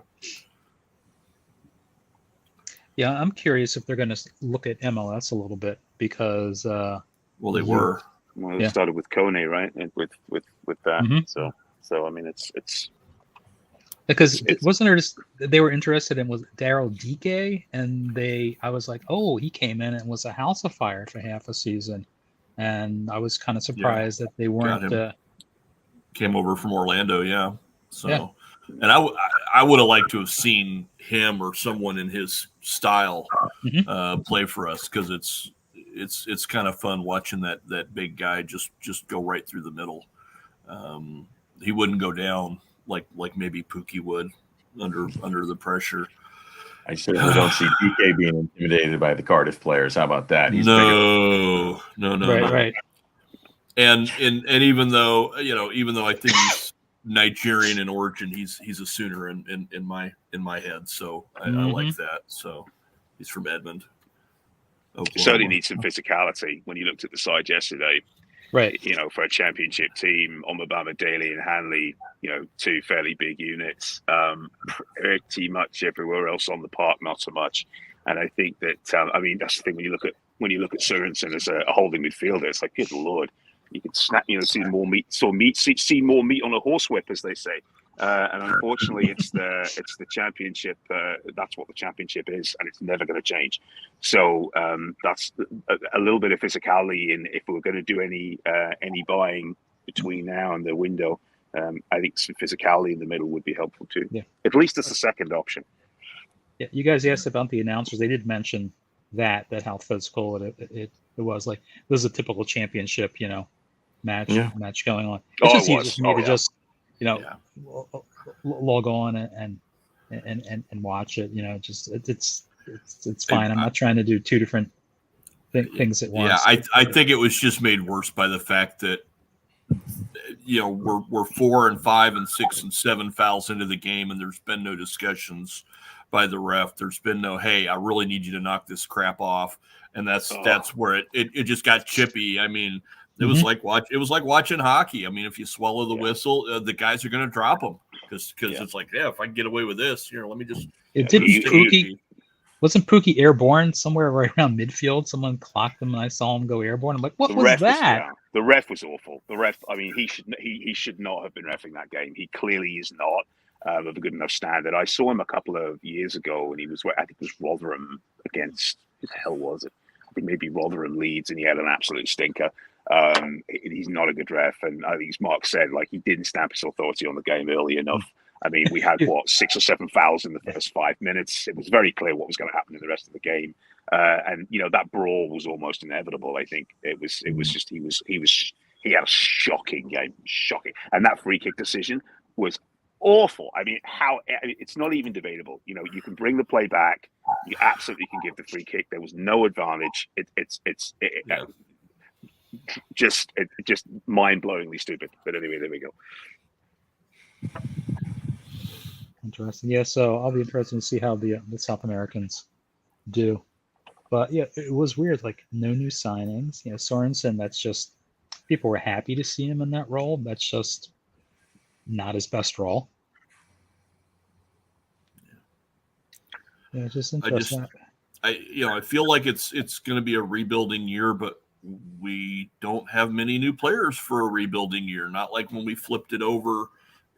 Yeah, I'm curious if they're going to look at MLS a little bit because they were. Well, it started with Kone, right? And with that. Mm-hmm. So I mean, it's because wasn't there just they were interested in was Daryl Dike, and I was like, oh, he came in and was a house of fire for half a season, and I was kind of surprised that they weren't. Came over from Orlando, yeah. So. Yeah. And I would have liked to have seen him or someone in his style play for us, because it's kind of fun watching that big guy just go right through the middle. He wouldn't go down like maybe Pookie would under the pressure. I certainly don't see DK being intimidated by the Cardiff players. How about that? He's no. Right. And even though I think he's Nigerian in origin, he's a Sooner in my head, so I like that. So he's from Edmond. Certainly needs some physicality. When you looked at the side yesterday, right? For a championship team, Omobama, Daly, and Hanley, two fairly big units. Pretty much everywhere else on the park, not so much. And I think that that's the thing when you look at Sørensen as a holding midfielder, it's like, good Lord. You could snap, see more meat, see more meat on a horsewhip, as they say. And unfortunately, it's the championship. That's what the championship is, and it's never going to change. So that's a little bit of physicality. And if we're going to do any buying between now and the window, I think some physicality in the middle would be helpful too. Yeah. At least it's the second option. Yeah, you guys asked about the announcers. They did mention that how physical it was. Like, this is a typical championship, match going on. It's just easy for me to just, log on and watch it. Just it's fine. I'm not trying to do two different things at once. Yeah, I think it was just made worse by the fact that we're 4 and 5 and 6 and 7 fouls into the game, and there's been no discussions by the ref. There's been no, hey, I really need you to knock this crap off, and that's where it just got chippy. I mean, it was like watching hockey. I mean, if you swallow the whistle, the guys are going to drop them because it's like, if I can get away with this, let me just. Wasn't Pookie airborne somewhere right around midfield? Someone clocked him, and I saw him go airborne. I'm like, what was that? The ref was awful. The ref, I mean, he should not have been reffing that game. He clearly is not of a good enough standard. I saw him a couple of years ago, and I think it was Rotherham against, who the hell was it? I think maybe Rotherham Leeds, and he had an absolute stinker. He's not a good ref, and I think, as Mark said, he didn't stamp his authority on the game early enough. I mean, we had 6 or 7 fouls in the first 5 minutes. It was very clear what was going to happen in the rest of the game, and that brawl was almost inevitable. I think it was just he had a shocking game, and that free kick decision was awful. I mean, it's not even debatable. You know, you can bring the play back. You absolutely can give the free kick. There was no advantage. Just mind-blowingly stupid. But anyway, there we go. Interesting. Yeah, so I'll be interested to see how the South Americans do. But yeah, it was weird. Like no new signings. You know, Sorensen. That's just people were happy to see him in that role. That's just not his best role. Yeah, it's just interesting. I feel like it's going to be a rebuilding year, but we don't have many new players for a rebuilding year. Not like when we flipped it over,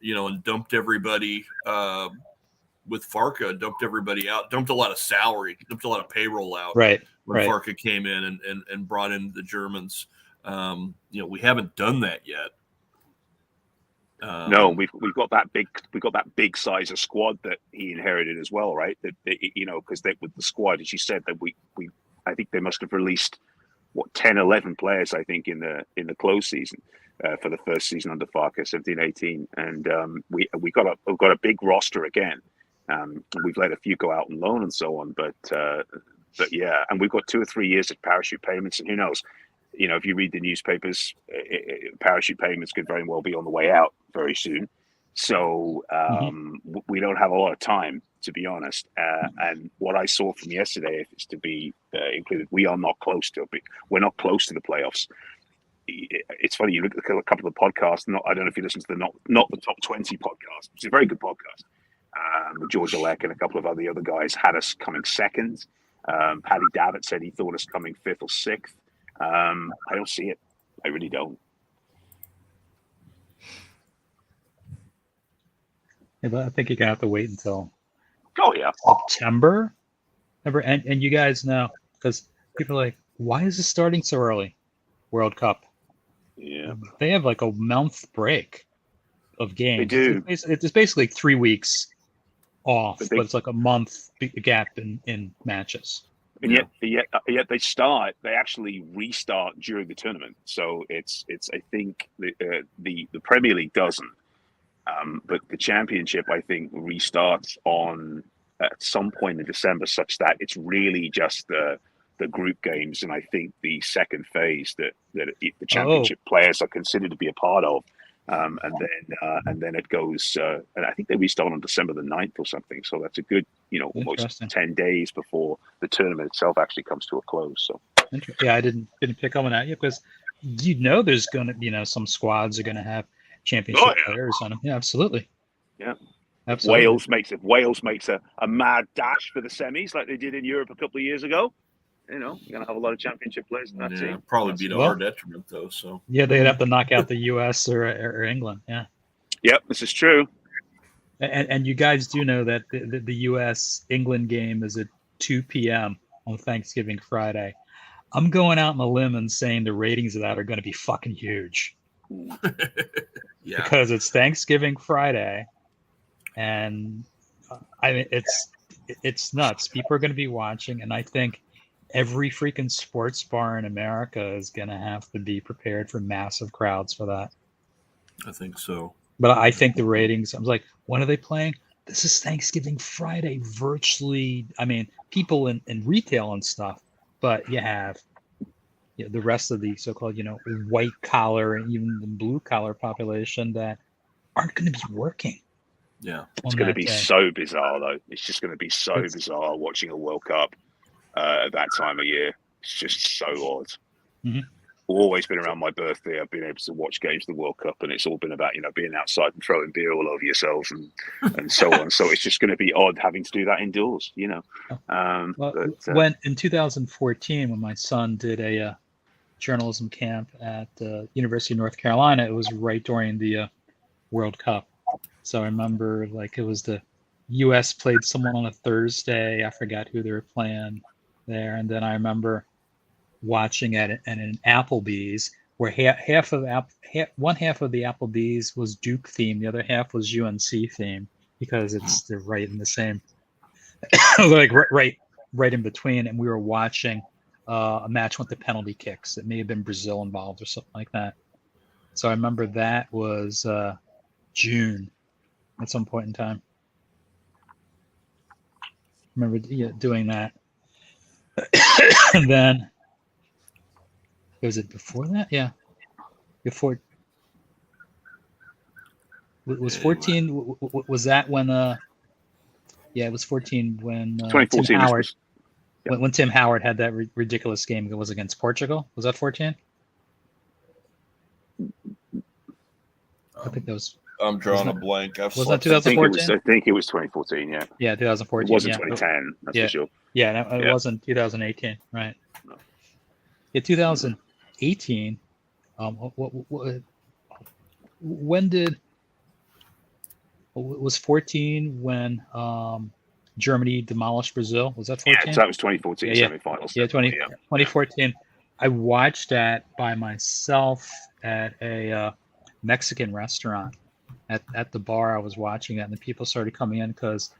and dumped everybody with Farka, dumped everybody out, dumped a lot of salary, dumped a lot of payroll out. Right. When Farka came in and brought in the Germans. We haven't done that yet. No, we've got that big size of squad that he inherited as well, right? That because with the squad, as you said, that I think they must have released 10, 11 players, I think, in the close season for the first season under Farka, 17-18, and we've got a big roster again. We've let a few go out on loan and so on, but yeah, and we've got 2 or 3 years of parachute payments, and who knows. If you read the newspapers, parachute payments could very well be on the way out very soon. So we don't have a lot of time, to be honest. And what I saw from yesterday, if it's to be included, we're not close to the playoffs. It's funny, you look at a couple of the podcasts. I don't know if you listen to the not the top 20 podcast. It's a very good podcast. George Alec and a couple of other guys had us coming second. Paddy Davitt said he thought us coming 5th or 6th. I don't see it. I really don't. Yeah, but I think you're gonna have to wait until September. And you guys know, because people are like, why is it starting so early? World Cup. Yeah. They have like a month break of games. They do. It's basically 3 weeks off, but it's like a month gap in matches. And yet they actually restart during the tournament. So it's I think the Premier League doesn't, but the Championship I think restarts at some point in December, such that it's really just the group games, and I think the second phase that the Championship players are considered to be a part of. And then it goes, and I think they restart on December the 9th or something. So that's a good, almost 10 days before the tournament itself actually comes to a close. So yeah, I didn't pick up on that yet, because there's going to, some squads are going to have championship players on them. Yeah, absolutely. Yeah, absolutely. If Wales makes a mad dash for the semis like they did in Europe a couple of years ago, you're going to have a lot of championship players in that team. Probably be to our detriment, though. So yeah, they'd have to knock out the U.S. or England. Yeah. Yep, this is true. And you guys do know that the U.S. England game is at 2 p.m. on Thanksgiving Friday. I'm going out on a limb and saying the ratings of that are going to be fucking huge. Yeah. Because it's Thanksgiving Friday, and I mean it's nuts. People are going to be watching, and I think every freaking sports bar in America is going to have to be prepared for massive crowds for that. I think so. But I think the ratings, I was like, when are they playing? This is Thanksgiving Friday, virtually. I mean, people in retail and stuff, but you have the rest of the so-called, white collar and even the blue collar population that aren't going to be working. Yeah. It's going to be so bizarre, though. It's just going to be so bizarre watching a World Cup at that time of year. It's just so odd. Mm-hmm. Always been around my birthday. I've been able to watch games of the World Cup, and it's all been about being outside and throwing beer all over yourselves and so on. So it's just going to be odd having to do that indoors, When in 2014, when my son did a journalism camp at the University of North Carolina, it was right during the World Cup. So I remember it was the U.S. played someone on a Thursday. I forgot who they were playing there, and then I remember watching at an Applebee's where one half of the Applebee's was Duke themed, the other half was UNC themed, because they're right in the same right in between, and we were watching a match with the penalty kicks. It may have been Brazil involved or something like that. So I remember that was June, at some point in time. Remember doing that. And then, was it before that? Yeah. Before. Was 14, was that when, yeah, it was 14 when Tim 2014 Howard, was yeah. when Tim Howard had that ridiculous game that was against Portugal. Was that 14? I think that was. I'm drawing a Wasn't blank. I've wasn't slept that since- 2014? I think it was 2014. Yeah, Yeah, it 2014. wasn't Yeah. 2010. That's Yeah. for sure. Yeah, no, it Yeah. wasn't 2018, right? No. Yeah, 2018. When did was 14 when Germany demolished Brazil? Was that 14? Yeah, so that was 2014 Yeah. semifinals. Yeah, definitely, 2014. I watched that by myself at a Mexican restaurant. At the bar, I was watching that, and the people started coming in because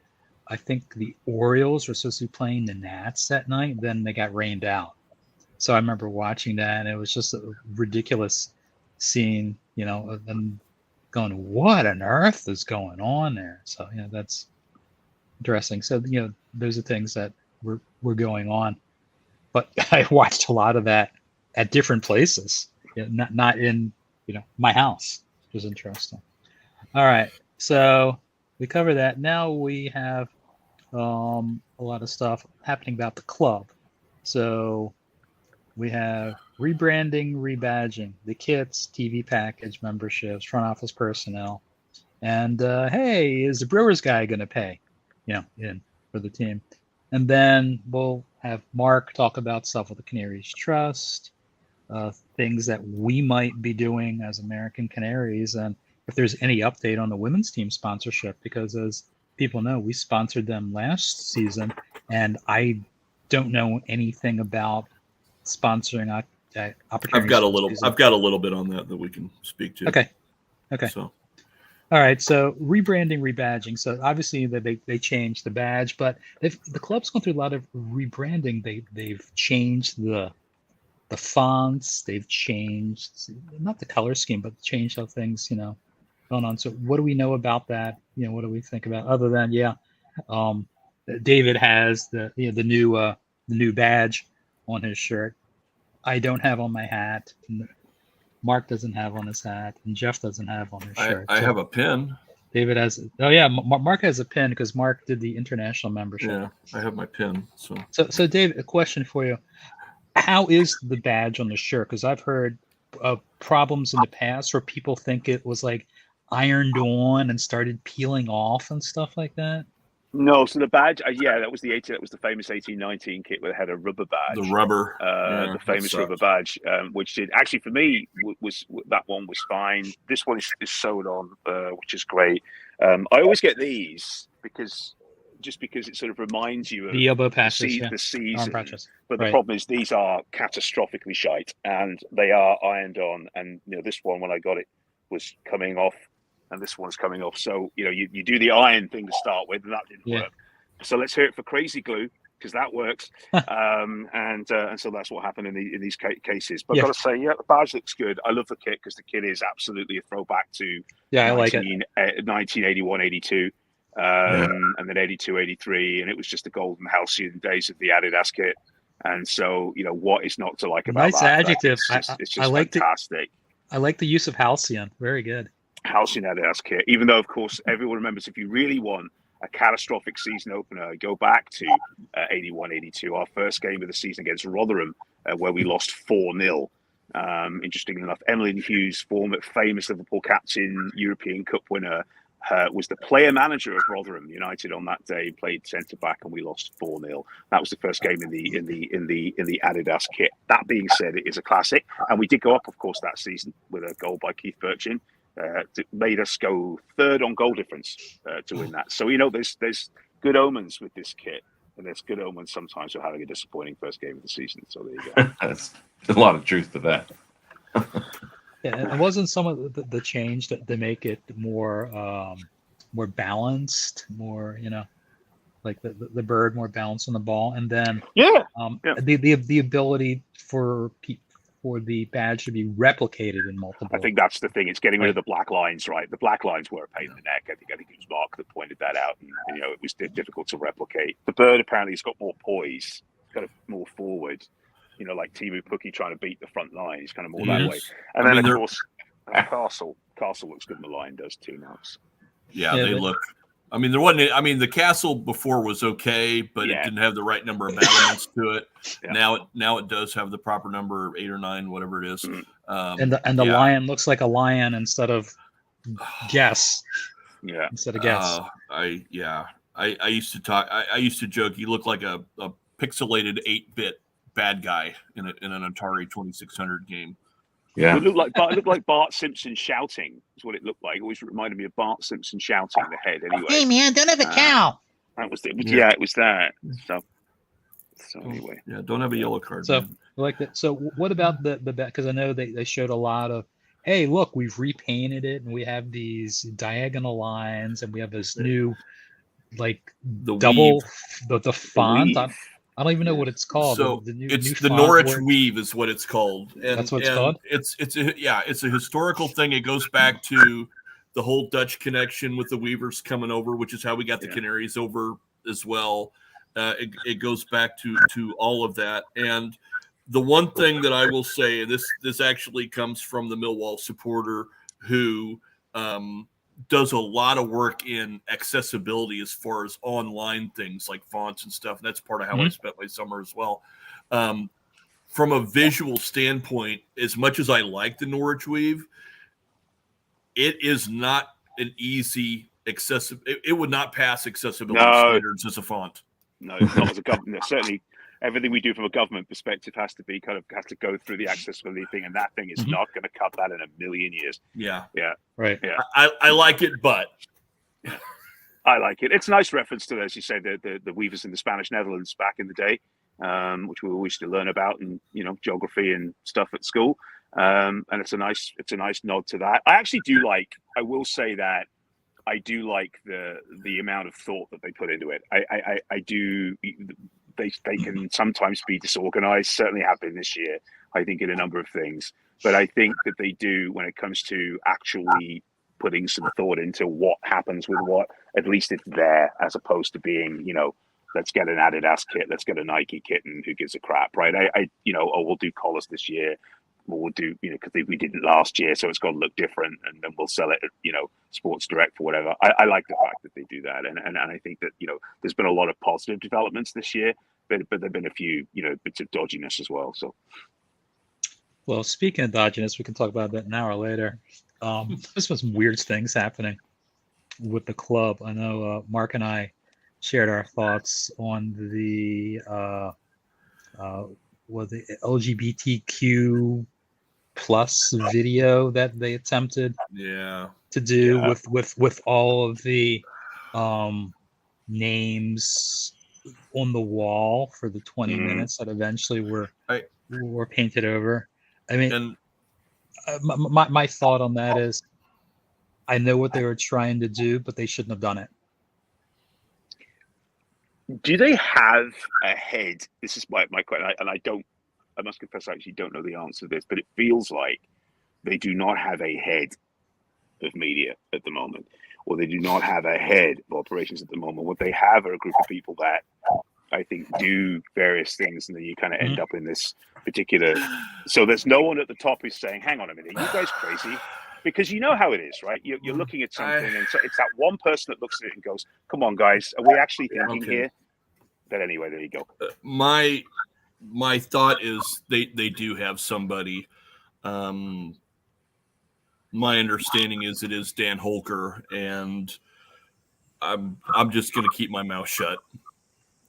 I think the Orioles were supposed to be playing the Nats that night. Then they got rained out. So I remember watching that, and it was just a ridiculous scene, of them going, "What on earth is going on there?" So that's interesting. So those are things that were going on. But I watched a lot of that at different places, not in my house, which was interesting. All right, so we cover that. Now we have a lot of stuff happening about the club. So we have rebranding, rebadging, the kits, TV package, memberships, front office personnel, and hey, is the Brewers guy going to pay? In for the team, and then we'll have Mark talk about stuff with the Canaries Trust, things that we might be doing as American Canaries, and if there's any update on the women's team sponsorship, because as people know, we sponsored them last season, and I don't know anything about sponsoring opportunities. I've got a little bit on that we can speak to. Okay. So. All right, so rebranding, rebadging. So obviously they changed the badge, but the club's gone through a lot of rebranding. They've changed the fonts. They've changed not the color scheme, but changed how things going on. So what do we know about that? What do we think about other than David has the new badge on his shirt. I don't have on my hat. Mark doesn't have on his hat, and Jeff doesn't have on his shirt. I have a pin. David has. Oh yeah, Mark has a pin because Mark did the international membership. Yeah, I have my pin. So David, a question for you: how is the badge on the shirt? Because I've heard of problems in the past where people think it was like ironed on and started peeling off and stuff like that. No, so the badge, that was the famous 1819 kit where it had a rubber badge. The rubber, the famous rubber badge, which did actually for me was that one was fine. This one is sewed on, which is great. I always get these because it sort of reminds you of the elbow patches, the season. But right. The problem is these are catastrophically shite, and they are ironed on. And this one when I got it was coming off. And this one's coming off. So, you do the iron thing to start with, and that didn't work. So let's hear it for crazy glue, because that works. And so that's what happened in these cases. But I've got to say, the badge looks good. I love the kit because the kit is absolutely a throwback to I like it. 1981, 82, and then 82, 83. And it was just the golden halcyon days of the Adidas kit. And so, what is not to like about that? Nice adjective. It's just fantastic. I like the use of halcyon. Very good. Halcyon Adidas kit, even though of course everyone remembers, if you really want a catastrophic season opener, go back to 81-82, our first game of the season against Rotherham, where we lost 4-0. Interestingly enough, Emlyn Hughes, former famous Liverpool captain, European Cup winner, was the player manager of Rotherham United on that day. Played centre back, and we lost 4-0. That was the first game in the Adidas kit. That being said, it is a classic, and we did go up, of course, that season with a goal by Keith Birchin. Made us go third on goal difference to win that. So there's good omens with this kit, and there's good omens sometimes for having a disappointing first game of the season. So there you go. That's a lot of truth to that. It wasn't some of the change that they make it more balanced, more like the bird more balanced on the ball, and then the ability for for the badge to be replicated in multiple. I think that's the thing. It's getting rid of the black lines, right? The black lines were a pain in the neck. I think it was Mark that pointed that out, and it was difficult to replicate. The bird apparently has got more poise, it's kind of more forward. Like Timu Puki trying to beat the front line. He's kind of more that way. And then, of course, Castle looks good in the line, does too now. So. Yeah, they look. I mean, there wasn't. I mean, the castle before was okay, but it didn't have the right number of battlements to it. Yeah. Now it does have the proper number, 8 or 9, whatever it is. And the lion looks like a lion instead of guess. Yeah. Instead of guess. I used to talk. I used to joke. You look like a pixelated 8-bit bad guy in an Atari 2600 game. Yeah. It looked like Bart Simpson shouting. Is what it looked like. It always reminded me of Bart Simpson shouting in the head. Anyway. Hey man, don't have a cow. That was it. Yeah, it was that. So anyway. Yeah, don't have a yellow card. So man. like that. So what about the because I know they showed a lot of, hey, look, we've repainted it and we have these diagonal lines and we have this new like the double weave. the font. I don't even know what it's called. So new the Norwich weave is what it's called. And that's what it's called. It's a historical thing. It goes back to the whole Dutch connection with the Weavers coming over, which is how we got the Canaries over as well. It goes back to all of that. And the one thing that I will say, and this actually comes from the Millwall supporter who does a lot of work in accessibility as far as online things like fonts and stuff. And that's part of how I spent my summer as well. From a visual standpoint, as much as I like the Norwich Weave, it is not an easy accessible. It would not pass accessibility standards as a font. No, not as a government. Certainly, everything we do from a government perspective has to go through the accessibility thing, and that thing is not going to cut that in a million years. Yeah. Right. Yeah. I like it, but I like it. It's a nice reference to, as you say, the weavers in the Spanish Netherlands back in the day, which we always used to learn about in geography and stuff at school. And it's a nice nod to that. I actually do like. I will say that I do like the amount of thought that they put into it. I do. They can sometimes be disorganized, certainly have been this year, I think, in a number of things. But I think that they do, when it comes to actually putting some thought into what happens with what, at least it's there, as opposed to being, let's get an Adidas kit, let's get a Nike kit, and who gives a crap, right? We'll do collars this year, we'll do, because we didn't last year, so it's got to look different, and then we'll sell it at, Sports Direct or whatever. I like the fact that they do that, and I think that there's been a lot of positive developments this year, but there've been a few bits of dodginess as well. So, well, speaking of dodginess, we can talk about that an hour later. There's been some weird things happening with the club. I know Mark and I shared our thoughts on the LGBTQ plus video that they attempted to do with all of the names on the wall for the 20 minutes that eventually were painted over. I mean, my thought on that is, I know what they were trying to do, but they shouldn't have done it. Do they have a head? This is my question, and I must confess, I actually don't know the answer to this, but it feels like they do not have a head of media at the moment, or they do not have a head of operations at the moment. What they have are a group of people that I think do various things, and then you kind of end up in this particular. So there's no one at the top who's saying, "Hang on a minute, are you guys crazy?" Because you know how it is, right? You're looking at something, and so it's that one person that looks at it and goes, "Come on, guys, are we actually thinking here?" But anyway, there you go. My thought is they do have somebody. My understanding is it is Dan Holker, and I'm just going to keep my mouth shut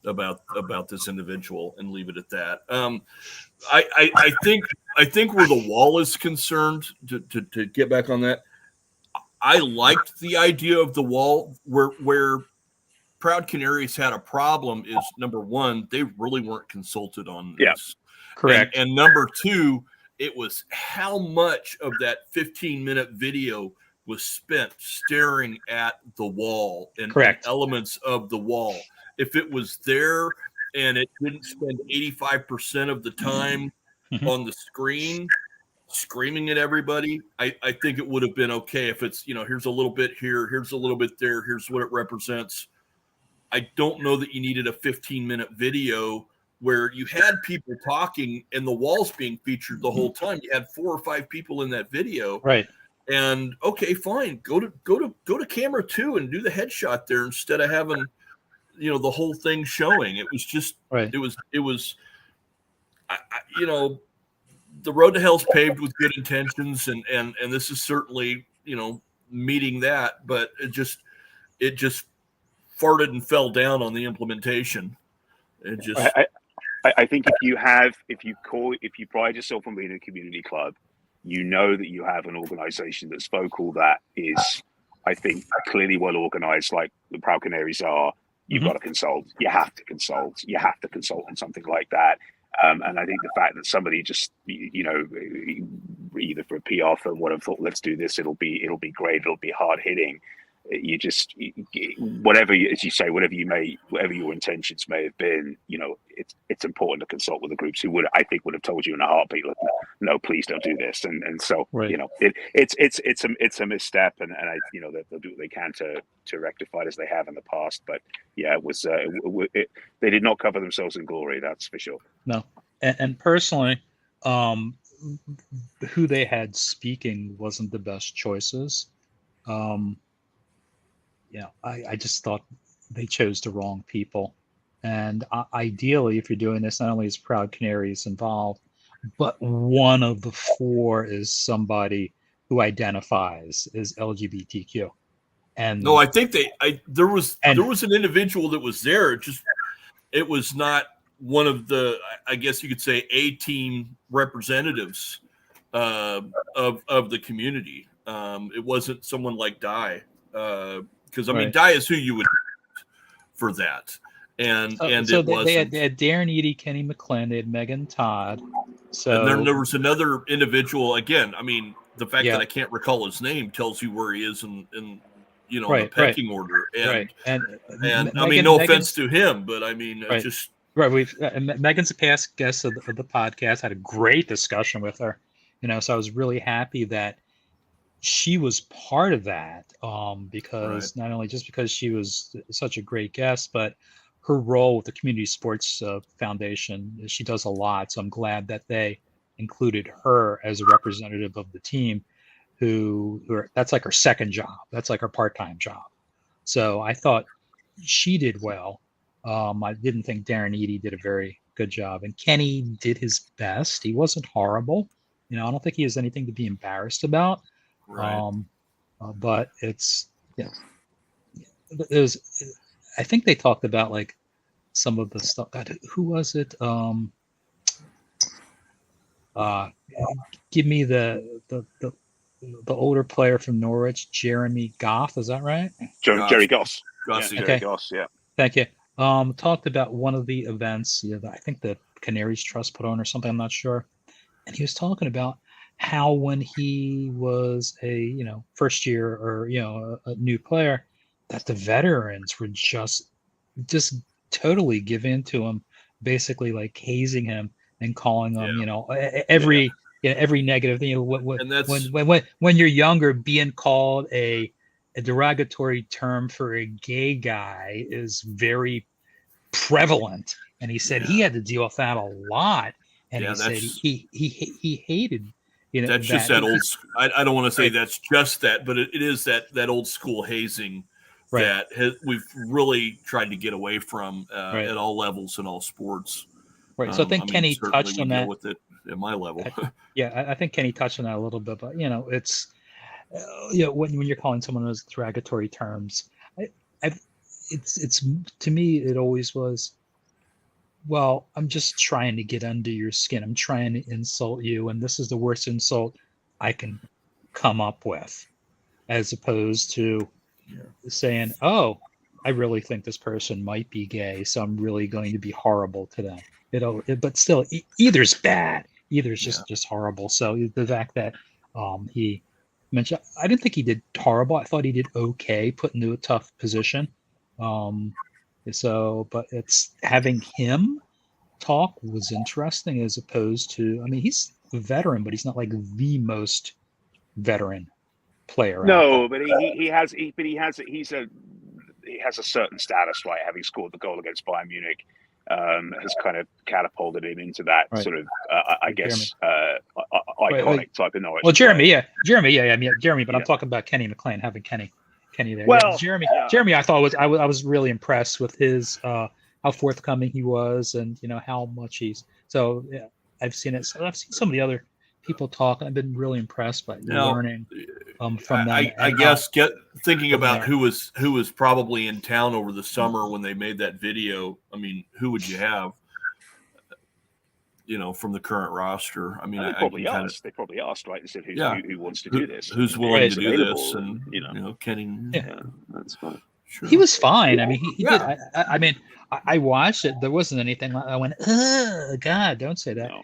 about this individual and leave it at that. I think where the wall is concerned, to get back on that, I liked the idea of the wall. Where Proud Canaries had a problem is, number one, they really weren't consulted on this. Yeah, correct. And number two, it was how much of that 15-minute video was spent staring at the wall and elements of the wall. If it was there and it didn't spend 85% of the time Mhm. on the screen screaming at everybody. I think it would have been okay if it's, here's a little bit here, here's a little bit there, here's what it represents. I don't know that you needed a 15-minute video where you had people talking and the walls being featured the whole time. You had 4 or 5 people in that video. Right. And okay, fine. Go to camera 2 and do the headshot there instead of having, the whole thing showing. It was just Right. it was the road to hell's paved with good intentions, and this is certainly, meeting that, but it just farted and fell down on the implementation. It just I think if you pride yourself on being a community club, you know that you have an organization that's vocal, that is, I think, clearly well organized, like the Proud Canaries are. You've got to consult. You have to consult. You have to consult on something like that. And I think the fact that somebody just, either for a PR firm, would have thought, let's do this. It'll be great. It'll be hard hitting. You just, whatever, as you say, whatever your intentions may have been, it's important to consult with the groups who I think would have told you in a heartbeat, look, no, please don't do this. And so, Right. it's a misstep, and they'll do what they can to rectify it as they have in the past. But yeah, it was, they did not cover themselves in glory. That's for sure. No. And personally, who they had speaking wasn't the best choices. I just thought they chose the wrong people. And ideally, if you're doing this, not only is Proud Canaries involved, but one of the 4 is somebody who identifies as LGBTQ. And no, I think there was an individual that was there. It was not one of the, I guess you could say, A-team representatives of the community. It wasn't someone like Di. Because Right. Di is who you would for that, and so it wasn't. They had Darren Eady, Kenny McClendon, they had Megan Todd. So and then there was another individual. Again, the fact Yeah. that I can't recall his name tells you where he is in Right, the pecking order. And right. And Megan, no offense to him, but Right. just right. Megan's a past guest of the podcast. I had a great discussion with her. So I was really happy that she was part of that, because Right. not only just because she was such a great guest, but her role with the Community Sports Foundation, she does a lot. So I'm glad that they included her as a representative of the team, that's like her second job. That's like her part-time job. So I thought she did well. I didn't think Darren Eady did a very good job, and Kenny did his best. He wasn't horrible. I don't think he has anything to be embarrassed about. right. But it's there's I think they talked about like some of the stuff. God, who was it? Give me the older player from Norwich, Jeremy Goff. Is that right? Jerry Goss. Gossy. Yeah, Okay. Jerry Goss. Yeah. Thank you. Talked about one of the events. I think the Canaries Trust put on or something. I'm not sure. And he was talking about how when he was a first year or a new player, that the veterans were just totally give in to him, basically like hazing him and calling him every every negative thing. And that's When you're younger, being called a derogatory term for a gay guy is very prevalent, and he said he had to deal with that a lot. And he said he hated, that's just that old. I don't want to say Right. that's just that, but it is that old school hazing Right. that we've really tried to get away from Right. at all levels in all sports. Right. So I think Kenny touched on that. With it at my level. I think Kenny touched on that a little bit, but it's when you're calling someone those derogatory terms, it's to me it always was, well, I'm just trying to get under your skin. I'm trying to insult you, and this is the worst insult I can come up with, as opposed to saying, oh, I really think this person might be gay, so I'm really going to be horrible to them. But still, either's bad. Either's just horrible. So the fact that he mentioned, I didn't think he did horrible. I thought he did okay, put into a tough position. But it's having him talk was interesting as opposed to, I mean, he's a veteran, but he's not like the most veteran player out there. No, but he has a certain status, right? Having scored the goal against Bayern Munich, has kind of catapulted him into that Right. sort of, I Jeremy. guess, iconic type of Norwich. Well, Jeremy, player. Jeremy, Jeremy, but Yeah. I'm talking about Kenny McLean, having Kenny there. Well, Jeremy, yeah. Jeremy, I thought I was really impressed with his how forthcoming he was, and how much he's. So yeah, I've seen it. So I've seen some of the other people talk, and I've been really impressed by learning from them. I guess thinking about there. who was probably in town over the summer when they made that video. I mean, who would you have? From the current roster. I mean, They probably asked, right? They said, who wants to do this? Who's willing to do available, this? And Kenny. Yeah. That's fine. He was fine. I mean, he did. Yeah. I mean, I watched it. There wasn't anything. I went, God, don't say that. No.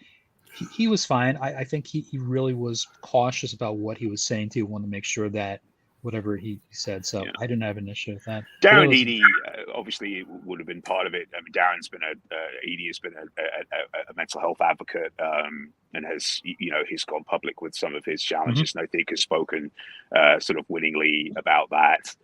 He was fine. I think he really was cautious about what he was saying too. Wanted to make sure that whatever he said. So I didn't have an issue with that. Darren Eadie obviously would have been part of it. I mean, Darren's been Eadie has been a mental health advocate, and has he's gone public with some of his challenges, and I think has spoken sort of winningly about that.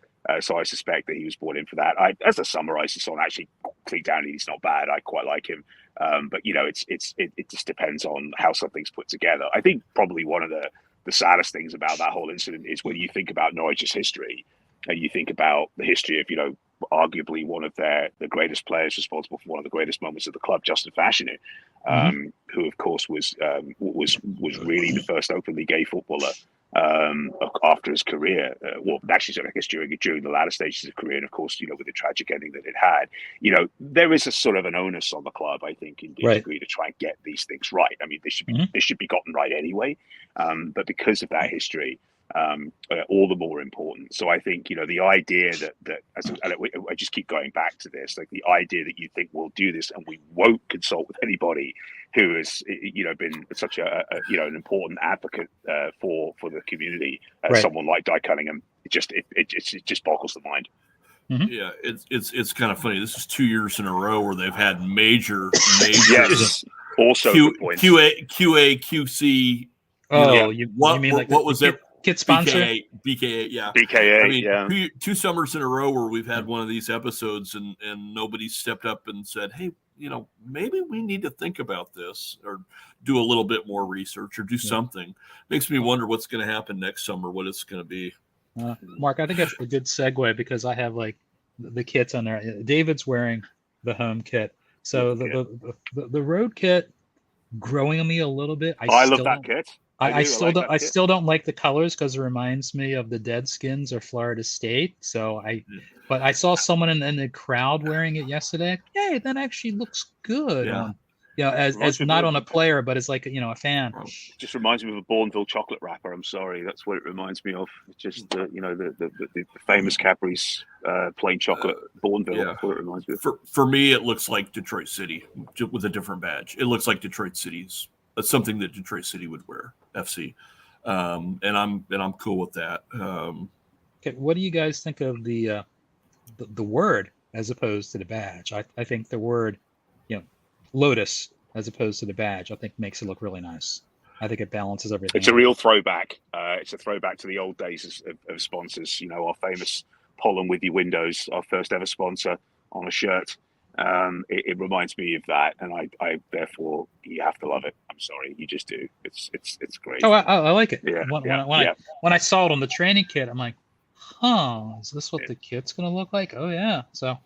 So I suspect that he was brought in for that. As I summarize this on, actually, Clean Darren Eadie's not bad. I quite like him, but it just depends on how something's put together. I think probably one of the saddest things about that whole incident is when you think about Norwich's history and you think about the history of, arguably one of the greatest players responsible for one of the greatest moments of the club, Justin Fashanu, who of course was really the first openly gay footballer after his career. Actually, I guess during the latter stages of career, and of course, with the tragic ending that it had, there is a sort of an onus on the club, I think, in degree to try and get these things right. I mean, they should be gotten right anyway, but because of that history, all the more important. So I think the idea that I just keep going back to this, like the idea that you think we'll do this and we won't consult with anybody who has been such an important advocate for the community, someone like Di Cunningham, it just boggles the mind. Yeah, it's kind of funny. This is 2 years in a row where they've had major yes. Also QA QC. Oh, you mean like what was it? Kit sponsor? BKA, yeah. BKA, I mean, two summers in a row where we've had one of these episodes and nobody stepped up and said, hey, maybe we need to think about this or do a little bit more research or do something. Makes me wonder what's going to happen next summer, what it's going to be. Mark, I think that's a good segue because I have like the kits on there. David's wearing the home kit. So the road kit growing on me a little bit. I love that kit. I still don't like the colors because it reminds me of the Deadskins or Florida State. So but I saw someone in the crowd wearing it yesterday. Hey, that actually looks good. Yeah. As not on a player, but as like a fan. It just reminds me of a Bourneville chocolate wrapper. I'm sorry, that's what it reminds me of. Just the famous Cadbury's plain chocolate Bourneville. Yeah. That's what it reminds me of. For me, it looks like Detroit City with a different badge. It looks like Detroit City's. That's something that Detroit City would wear, FC, and I'm cool with that. Okay, what do you guys think of the word as opposed to the badge? I think the word, Lotus as opposed to the badge, I think makes it look really nice. I think it balances everything. It's a real throwback. It's a throwback to the old days of sponsors. Our famous Pollen with your windows, our first ever sponsor on a shirt. It reminds me of that, and I therefore you have to love it. I'm sorry, you just do. It's great. Oh, I like it. Yeah, when I saw it on the training kit, I'm like, is this what the kit's gonna look like? Oh yeah. So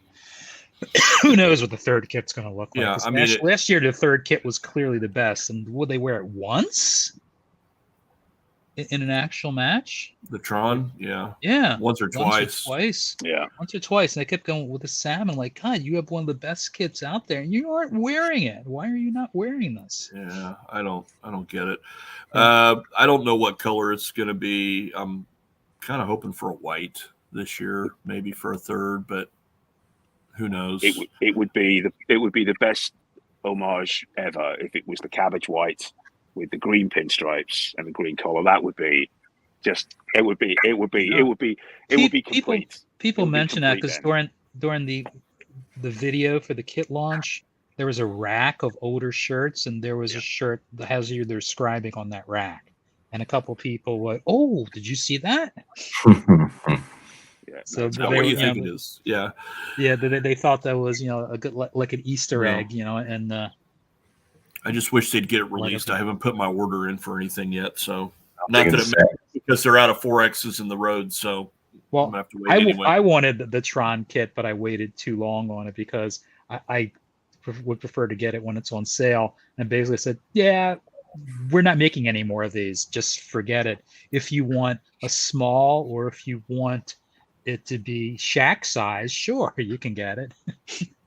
who knows what the third kit's gonna look like? Yeah, I mean, last year the third kit was clearly the best, and would they wear it once in an actual match? The Tron, yeah, once or twice, yeah, once or twice, and I kept going with the salmon. Like, God, you have one of the best kits out there, and you aren't wearing it. Why are you not wearing this? Yeah, I don't get it. I don't know what color it's going to be. I'm kind of hoping for a white this year, maybe for a third, but who knows? It would be the best homage ever if it was the cabbage white with the green pinstripes and the green collar. That would be just. It would be complete. People mention that because during the video for the kit launch, there was a rack of older shirts, and there was a shirt that has you they're describing on that rack. And a couple people were, oh, did you see that? Yeah, So Is they that were, what you think it is? Yeah. yeah, they thought that was, a good, like an Easter No. egg, and I just wish they'd get it Like, released. okay. I haven't put my order in for anything yet, so I'm not thinking that it the matters because they're out of 4X's in the road, so I'm well, gonna have to wait anyway. I wanted the Tron kit, but I waited too long on it because I would prefer to get it when it's on sale. And basically said, yeah, we're not making any more of these. Just forget it. If you want a small, or if you want it to be Shaq size, sure, you can get it.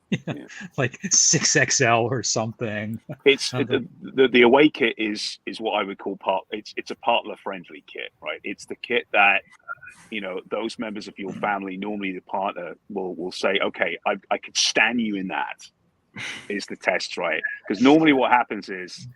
Yeah. Like 6XL or something. It's the away kit is what I would call it's a partner friendly kit, right? It's the kit that those members of your family, normally the partner will say, okay, I could stand you in that, is the test, right? Because normally what happens is,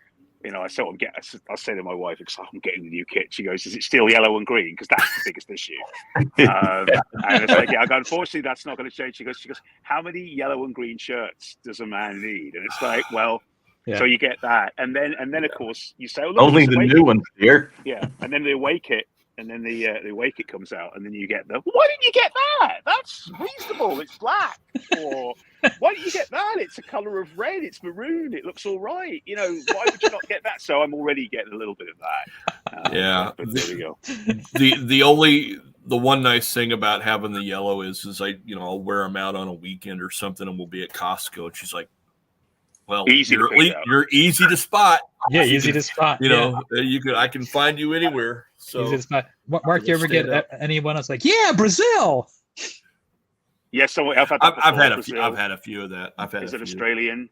I sort of I'll say to my wife, because I'm getting the new kit, she goes, is it still yellow and green? Because that's the biggest issue. And it's like, yeah, I go, unfortunately, that's not going to change. She goes, how many yellow and green shirts does a man need? And it's like, well, Yeah. so you get that. And then of course, you say, oh, look, Only the new ones here. yeah. And then the away kit. And then the away kit comes out, and then you get why didn't you get that? That's reasonable. It's black. Or why didn't you get that? It's a color of red. It's maroon. It looks all right. Why would you not get that? So I'm already getting a little bit of that. Yeah. But there we go. The one nice thing about having the yellow is I'll wear them out on a weekend or something, and we'll be at Costco, and she's like, well, you're easy to spot. Yeah, easy to spot. I can find you anywhere. So easy to spot. Mark, you ever get anyone else like, yeah, Brazil? Yes, I've had a few of that. Is it Australian?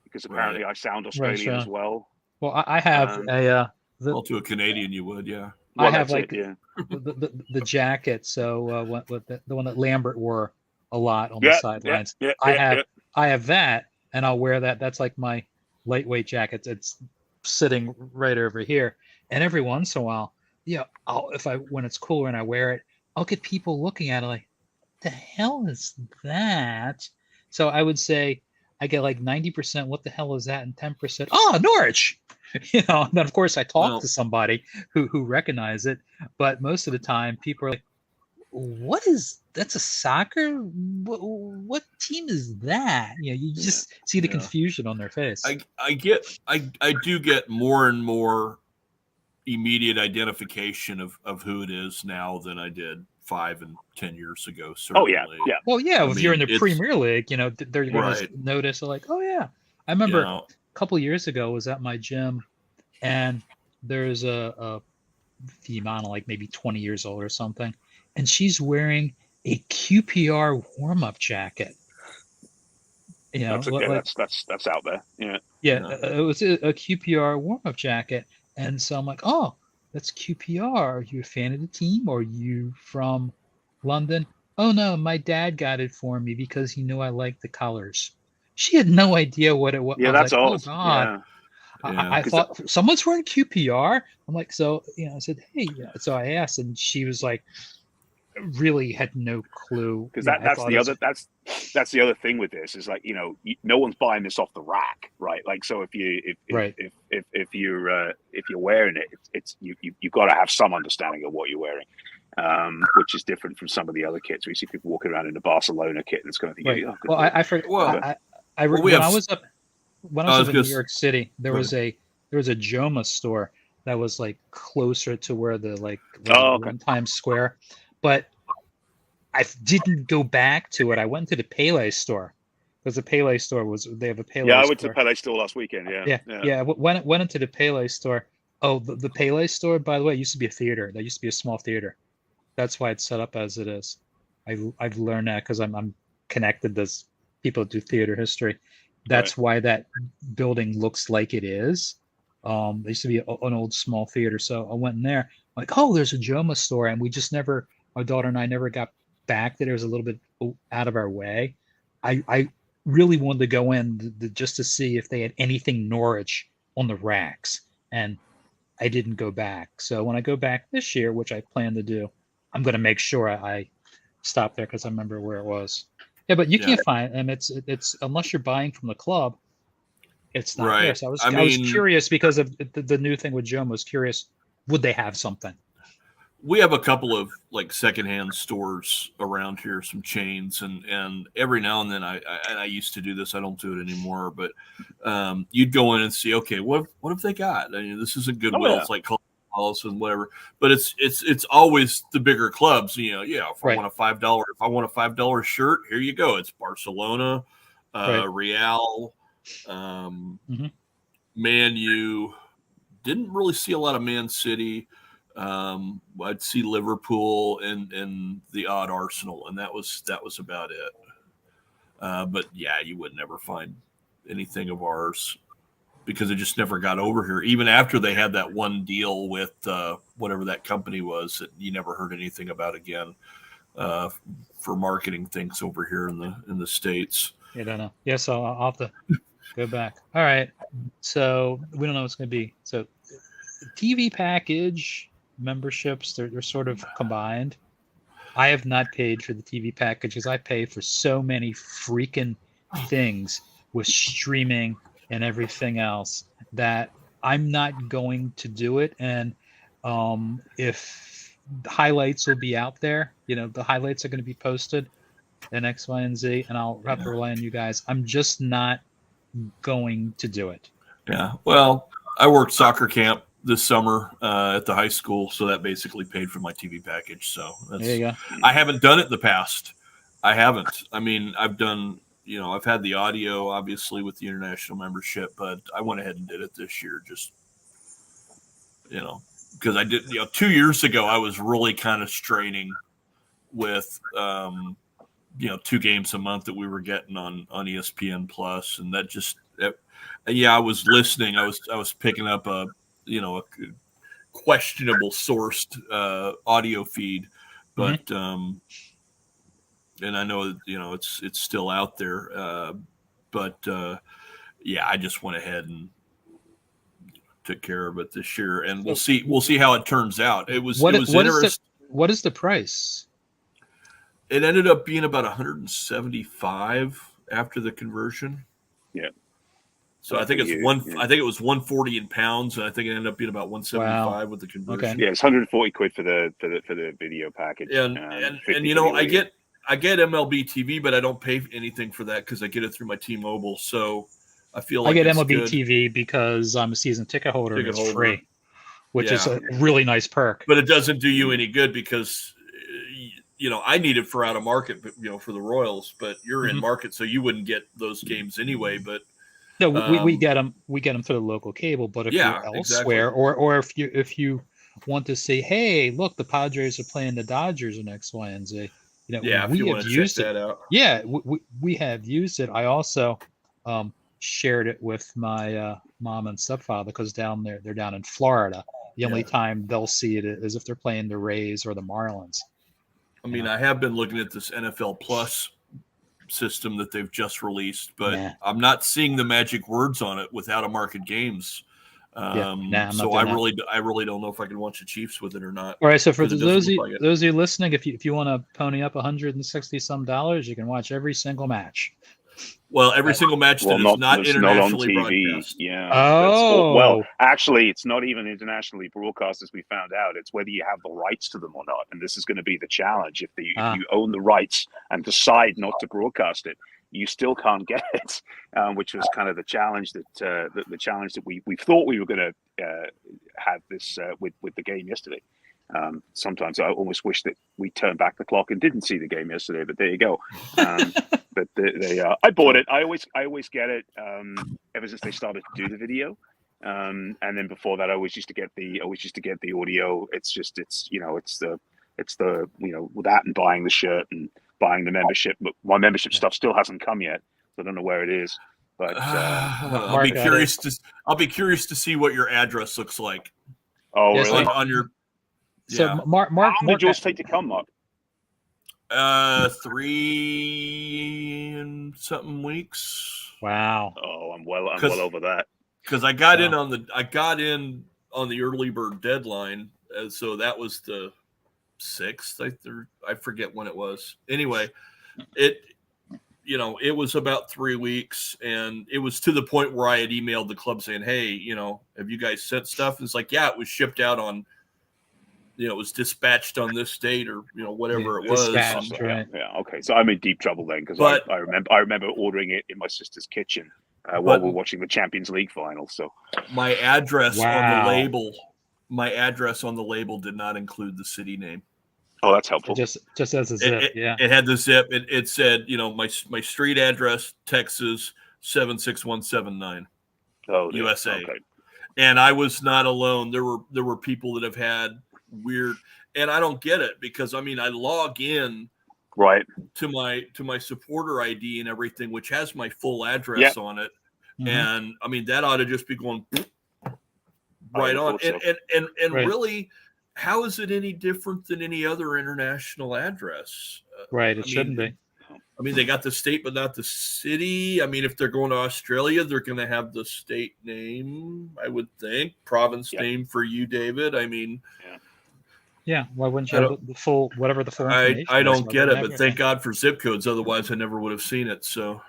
Because apparently I sound Australian as well. Well, I have to a Canadian you would, yeah. I have the jacket. So the one that Lambert wore a lot on the sidelines. I have that, and I'll wear that. That's like my lightweight jacket. It's sitting right over here. And every once in a while, when it's cooler and I wear it, I'll get people looking at it like, the hell is that? So I would say I get like 90%, what the hell is that? And 10%, Norwich. And then of course I talk to somebody who recognize it, but most of the time people are like, that's a soccer? What team is that? You just see the confusion on their face. I do get more and more immediate identification of who it is now than I did 5 and 10 years ago. Certainly. Oh yeah. Well, yeah. If you're in the Premier League, they're going to notice. Like, oh yeah. I remember a couple years ago, I was at my gym, and there's a female, like maybe 20 years old or something, and she's wearing a QPR warm-up jacket. That's out there. Yeah. Yeah, it was a QPR warm-up jacket, and so I'm like, oh, that's QPR. Are you a fan of the team, or are you from London? Oh no, my dad got it for me because he knew I liked the colors. She had no idea what it was. Yeah, that's like, odd. Oh God. Yeah. I thought someone's wearing QPR. I'm like, so I said, hey, so I asked, and she was like, really had no clue. Because that's the other thing with this is like, no one's buying this off the rack, right? Like, so if you're wearing it, it's you've got to have some understanding of what you're wearing, which is different from some of the other kits. We see people walking around in the Barcelona kit, and it's kind of thinking, right. Well, I forget. When I was up in New York City, there was a Joma store that was like closer to where the Times Square, but I didn't go back to it. I went to the Pele store because the Pele store they have a Pele. Yeah, I went to the Pele store last weekend. Yeah. Went into the Pele store. Oh, the Pele store, by the way, used to be a theater. That used to be a small theater. That's why it's set up as it is. I've learned that because I'm connected to people who do theater history. That's why that building looks like it is. There used to be an old small theater, so I went in there. I'm like, oh, there's a Joma store, and we just never. My daughter and I never got back there. It was a little bit out of our way. I really wanted to go in just to see if they had anything Norwich on the racks, and I didn't go back. So when I go back this year, which I plan to do, I'm going to make sure I stop there because I remember where it was. Yeah, but you Yeah. can't find them. It's unless you're buying from the club, it's not there. Right. So I I was mean, curious because of the new thing with Joan. Was curious, would they have something? we have a couple of like secondhand stores around here, some chains, and every now and then I used to do this. I don't do it anymore, but you'd go in and see, okay, what have they got? I mean, this isn't Goodwill. Oh, yeah. It's like Hollis and whatever, but it's always the bigger clubs. Yeah. If Right. I want a $5 shirt, here you go. It's Barcelona, Right. Real, Mhm. Man U. Didn't really see a lot of Man City. I'd see Liverpool and the odd Arsenal, and that was about it. But yeah, you would never find anything of ours because it just never got over here. Even after they had that one deal with whatever that company was that you never heard anything about again uh, for marketing things over here in the States. You don't know. Yeah, so I'll have to go back. All right. So we don't know what's going to be. So TV package memberships, they're sort of combined. I have not paid for the TV package because I pay for so many freaking things with streaming and everything else that I'm not going to do it. And if the highlights will be out there, the highlights are going to be posted and X, Y, and Z, and I'll have to rely on you guys. I'm just not going to do it. Yeah. Well, I worked soccer camp this summer at the high school, so that basically paid for my TV package. So There you go. I haven't done it in the past. I haven't. I mean, I've done, I've had the audio obviously with the international membership, but I went ahead and did it this year just, because I did, 2 years ago, I was really kind of straining with, 2 games a month that we were getting on ESPN Plus, and I was listening. I was picking up a questionable sourced audio feed, but and I know it's still out there, but yeah, I just went ahead and took care of it this year, and we'll see how it turns out. It was interesting. What is the price? It ended up being about 175 after the conversion. Yeah. So I think it's I think it was 140 in pounds, and I think it ended up being about 175 with the conversion. Okay. Yeah, it's 140 quid for the video package. And I get MLB TV, but I don't pay anything for that because I get it through my T-Mobile. So I feel like I get it's MLB good. TV because I'm a season ticket holder and it's free, which is a really nice perk. But it doesn't do you any good because I need it for out of market, for the Royals. But you're in market, so you wouldn't get those games anyway. But no, we get them. We get them through the local cable. But if you're elsewhere, or if you want to say, hey, look, the Padres are playing the Dodgers in X, Y, and Z. If you want to check that out. Yeah, we have used it. I also shared it with my mom and stepfather because they're down in Florida. The only time they'll see it is if they're playing the Rays or the Marlins. I mean, I have been looking at this NFL Plus system that they've just released, but I'm not seeing the magic words on it with out of market games. So I really don't know if I can watch the Chiefs with it or not. All right, so for those of you listening, if you want to pony up $160 some, you can watch every single match. Well, every single match that is not internationally broadcast. Yeah. Oh. Actually, it's not even internationally broadcast, as we found out. It's whether you have the rights to them or not, and this is going to be the challenge. If you own the rights and decide not to broadcast it, you still can't get it, which was kind of the challenge that we thought we were going to have this with the game yesterday. Sometimes I almost wish that we turned back the clock and didn't see the game yesterday, but there you go. But I bought it. I always get it ever since they started to do the video, and then before that, I always used to get the audio. It's the with that and buying the shirt and buying the membership. But my membership stuff still hasn't come yet, so I don't know where it is. But I'll be curious to see what your address looks like. Oh, really? On your So Mark, how long did yours take to come, Mark? 3 and something weeks. Wow. Oh, I'm well over that. Because I got in on the early bird deadline, so that was the 6th. I forget when it was. Anyway, it was about 3 weeks, and it was to the point where I had emailed the club saying, "Hey, have you guys sent stuff?" And it's like, yeah, it was shipped out on, it was dispatched on this date or whatever it was. Dispatched, And, right. Yeah. Okay. So I'm in deep trouble then because But- I remember ordering it in my sister's kitchen while we're watching the Champions League final. So my address on the Wow. label did not include the city name. oh, that's helpful. Just as a zip, yeah. It had the zip. It said, my street address, Texas 76179, Oh, dear. USA. Okay. And I was not alone. There were people that have had weird, and I don't get it because I log in Right. to my supporter ID and everything, which has my full address on it. Mhm. And that ought to just be going right I on. thought so. And Right. really, how is it any different than any other international address? Right, it shouldn't be. They got the state, but not the city. If they're going to Australia, they're going to have the state name, I would think. Province name for you, David. Yeah, why wouldn't you have the full, whatever the full information I is, don't why get wouldn't it, you but have thank God for zip codes. Otherwise, I never would have seen it. So,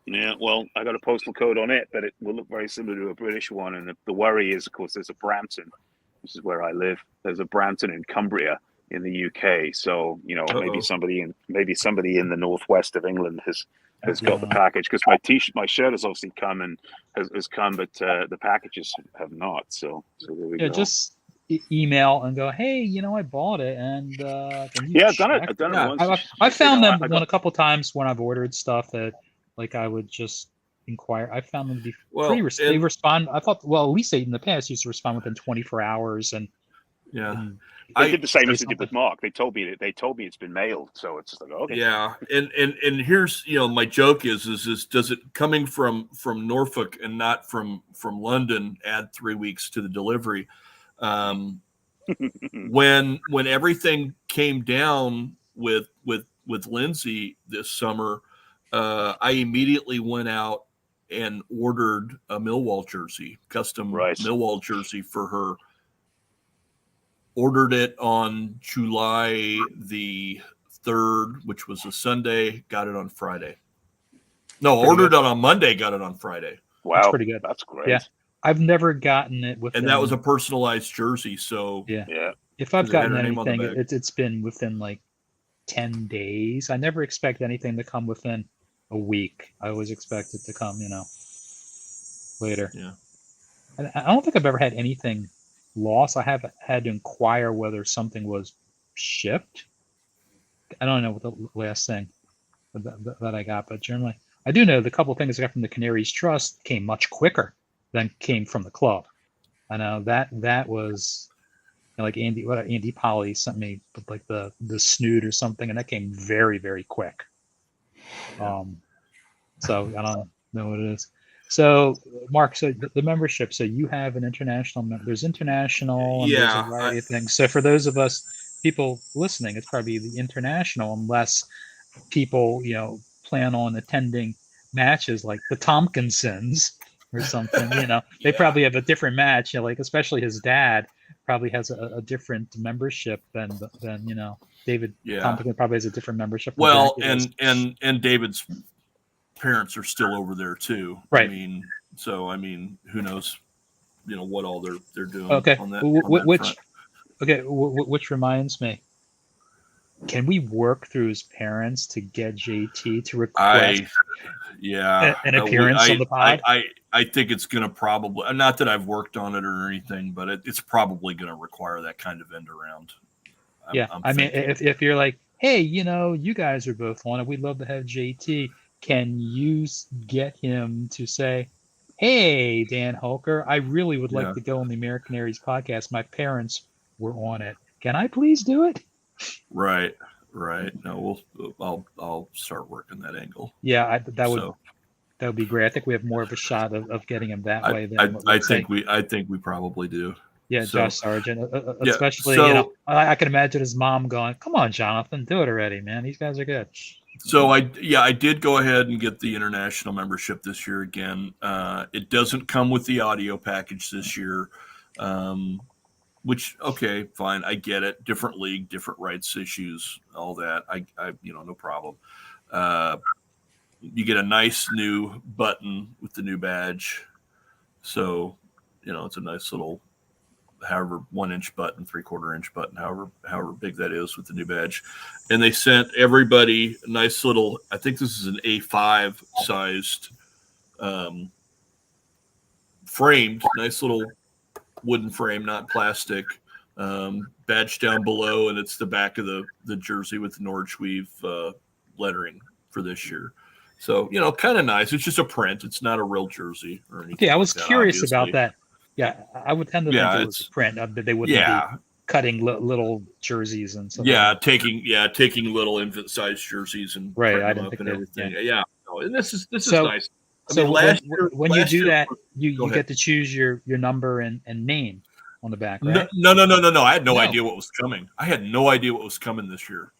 Yeah, well, I got a postal code on it, but it will look very similar to a British one. And the worry is, of course, there's a Brampton. This is where I live. There's a Brampton in Cumbria in the UK. So maybe somebody in the northwest of England has got the package because my shirt has obviously come and has come, but the packages have not. So there we go. just email and go, hey, I bought it, and can you Yeah, I've done it. check? I've done it once. I found them I got, a couple times when I've ordered stuff that, like, I would just inquire. I found them to be pretty. They respond. I thought, well, at least they in the past used to respond within 24 hours, and they did the same as they did with Mark. They told me it's been mailed, so it's just like, okay. Yeah, and here's my joke is does it coming from Norfolk and not from London add 3 weeks to the delivery? When everything came down with Lindsay this summer, I immediately went out and ordered a Millwall jersey, custom Millwall jersey for her. Ordered it on July the 3rd, which was a Sunday. Got it on Friday. No, ordered it on Monday. Got it on Friday. Wow, that's pretty good. That's great. Yeah, I've never gotten it within. And that was a personalized jersey. So yeah. If I've gotten anything, on it's been within like 10 days. I never expect anything to come within a week. I always expect it to come, later. Yeah. And I don't think I've ever had anything lost. I have had to inquire whether something was shipped. I don't know what the last thing that I got, but generally, I do know the couple of things I got from the Canaries Trust came much quicker than came from the club. I know that was like Andy Polly sent me with like the snood or something, and that came very, very quick. So I don't know what it is. So Mark, so the membership, so you have an international there's international and there's a variety of things. So for those of us people listening, it's probably the international, unless people plan on attending matches like the Tompkinsons or something. They probably have a different match. Like especially his dad probably has a different membership than David Tompkins probably has a different membership. Well, and David's parents are still over there too. Right. Who knows, what all they're doing. Okay. On that front. Okay. Which reminds me, can we work through his parents to get JT to request an appearance on the pod? I think it's going to probably, not that I've worked on it or anything, but it's probably going to require that kind of end around. If you're like, hey, you guys are both on it, we'd love to have JT. Can you get him to say, hey, Dan Holker, I really would like to go on the AmeriCanaries podcast. My parents were on it. Can I please do it? Right. No, I'll start working that angle. Yeah, that would be great. I think we have more of a shot of getting him that way than I think we probably do. Yeah, so, Josh Sargent, especially I can imagine his mom going, "Come on, Jonathan, do it already, man. These guys are good." So I did go ahead and get the international membership this year again. It doesn't come with the audio package this year, which okay, fine, I get it. Different league, different rights issues, all that. I no problem. you get a nice new button with the new badge. So, it's a nice little, however 1-inch button, 3/4 inch button, however big that is with the new badge. And they sent everybody a nice little, I think this is an A5 sized framed, nice little wooden frame, not plastic, badge down below, and it's the back of the jersey with the Norwich Weave lettering for this year. So, kind of nice. It's just a print. It's not a real jersey or anything. Okay, I was like that, curious obviously. about that. Yeah, I would tend to think it was a print, but they wouldn't be cutting little jerseys and stuff. Taking little infant-sized jerseys and right. I them didn't up think and that, everything. Yeah. And this is so nice. So last when you do year, that, you get to choose your number and name on the back, right? No. I had no idea what was coming. I had no idea what was coming this year.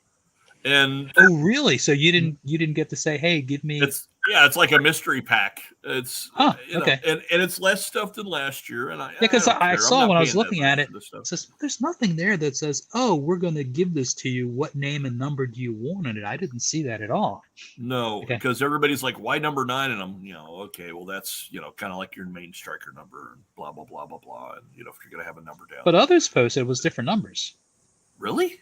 And oh, really? So you didn't get to say, "Hey, give me." It's like a mystery pack. It's okay, and it's less stuff than last year. And because I saw when I was looking at it, it says there's nothing there that says, "Oh, we're going to give this to you. What name and number do you want in it?" I didn't see that at all. No, because everybody's like, "Why number 9?" And I'm, okay, well, that's kind of like your main striker number, and blah blah blah blah blah. And if you're going to have a number down, but others posted it was different numbers. Really?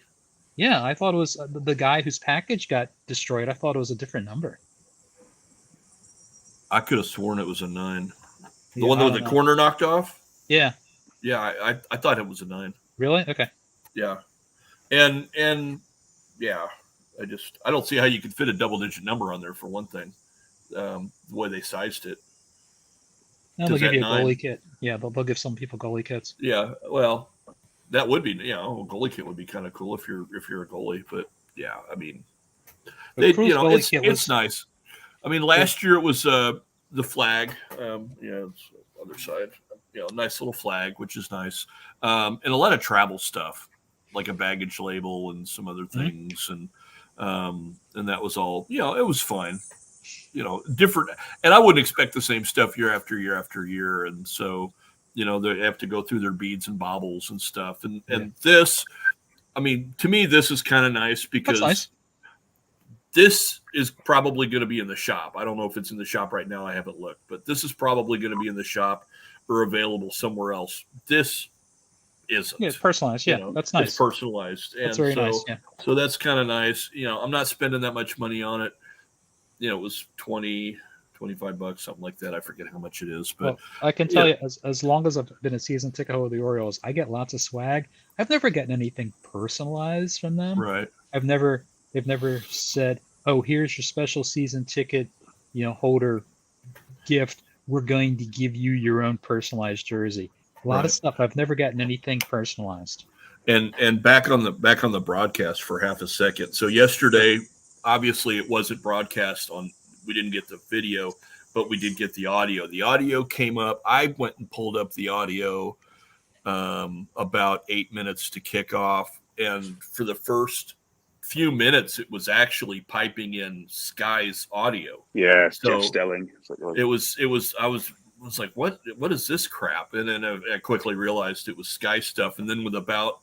Yeah, I thought it was the guy whose package got destroyed. I thought it was a different number. I could have sworn it was a 9. The one that with the corner knocked off? Yeah. Yeah, I thought it was a 9. Really? Okay. Yeah. And yeah, I don't see how you could fit a double-digit number on there for one thing. The way they sized it. No, they'll give you a goalie kit. Yeah, they'll give some people goalie kits. Yeah, well, that would be, a goalie kit would be kind of cool if you're a goalie. But yeah, I mean, it's nice. I mean, last year it was the flag. It's other side. Nice little flag, which is nice, and a lot of travel stuff, like a baggage label and some other things, and that was all. It was fun. Different, and I wouldn't expect the same stuff year after year after year, and so. They have to go through their beads and baubles and stuff. And this, I mean, to me, this is kind of nice because this is probably going to be in the shop. I don't know if it's in the shop right now. I haven't looked, but this is probably going to be in the shop or available somewhere else. This isn't. Yeah, it's personalized. Yeah, that's nice. It's personalized. That's very nice. Yeah. So that's kind of nice. I'm not spending that much money on it. It was $25, something like that. I forget how much it is, but well, I can tell you, as long as I've been a season ticket holder of the Orioles, I get lots of swag. I've never gotten anything personalized from them. Right. They've never said, "Oh, here's your special season ticket, holder gift. We're going to give you your own personalized jersey." A lot of stuff. I've never gotten anything personalized. And back on the broadcast for half a second. So yesterday, obviously, it wasn't broadcast on. We didn't get the video, but we did get the audio. The audio came up. I went and pulled up the audio about 8 minutes to kick off. And for the first few minutes, it was actually piping in Sky's audio. Yeah, so Jeff Stelling. I was like, what is this crap? And then I quickly realized it was Sky stuff. And then with about,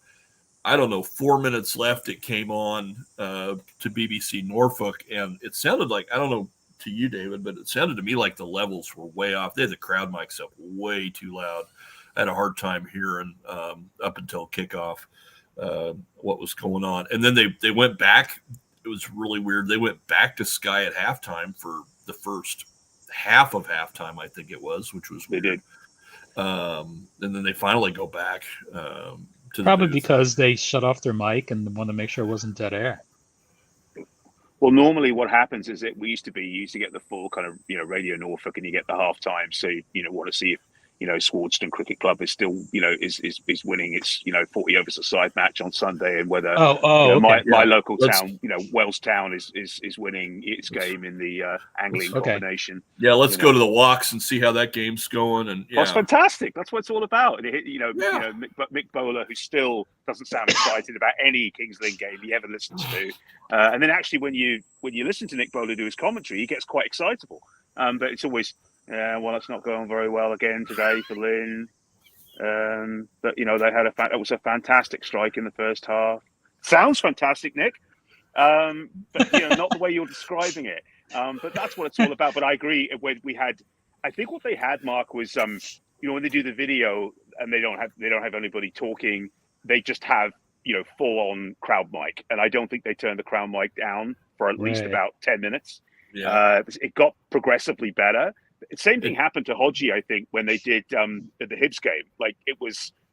4 minutes left, it came on to BBC Norfolk. And it sounded like, I don't know, to you, David, but it sounded to me like the levels were way off. They had the crowd mics up way too loud. I had a hard time hearing up until kickoff what was going on. And then they went back. It was really weird. They went back to Sky at halftime for the first half of halftime, I think it was, which was weird. They did. And then they finally go back to probably because they shut off their mic and wanted to make sure it wasn't dead air. Well, normally what happens is that you used to get the full kind of, Radio Norfolk, and you get the halftime. So, want to see if, Swardston Cricket Club is still, is winning its, 40 overs a side match on Sunday, and whether my local town, Wells Town is winning its game in the angling combination. Yeah, let's go to the walks and see how that game's going. And that's fantastic. That's what it's all about. Mick Bowler, who still doesn't sound excited about any Kings Lynn game he ever listens to, and then actually when you listen to Nick Bowler do his commentary, he gets quite excitable. But it's always. It's not going very well again today for Lynn. But they had it was a fantastic strike in the first half. Sounds fantastic, Nick. But not the way you're describing it. But that's what it's all about. But I agree. When we had, I think what they had, Mark, was when they do the video and they don't have anybody talking, they just have full on crowd mic, and I don't think they turned the crowd mic down for at least about 10 minutes. Yeah. It got progressively better. Same thing happened to Hodgie, I think, when they did the Hibs game. Like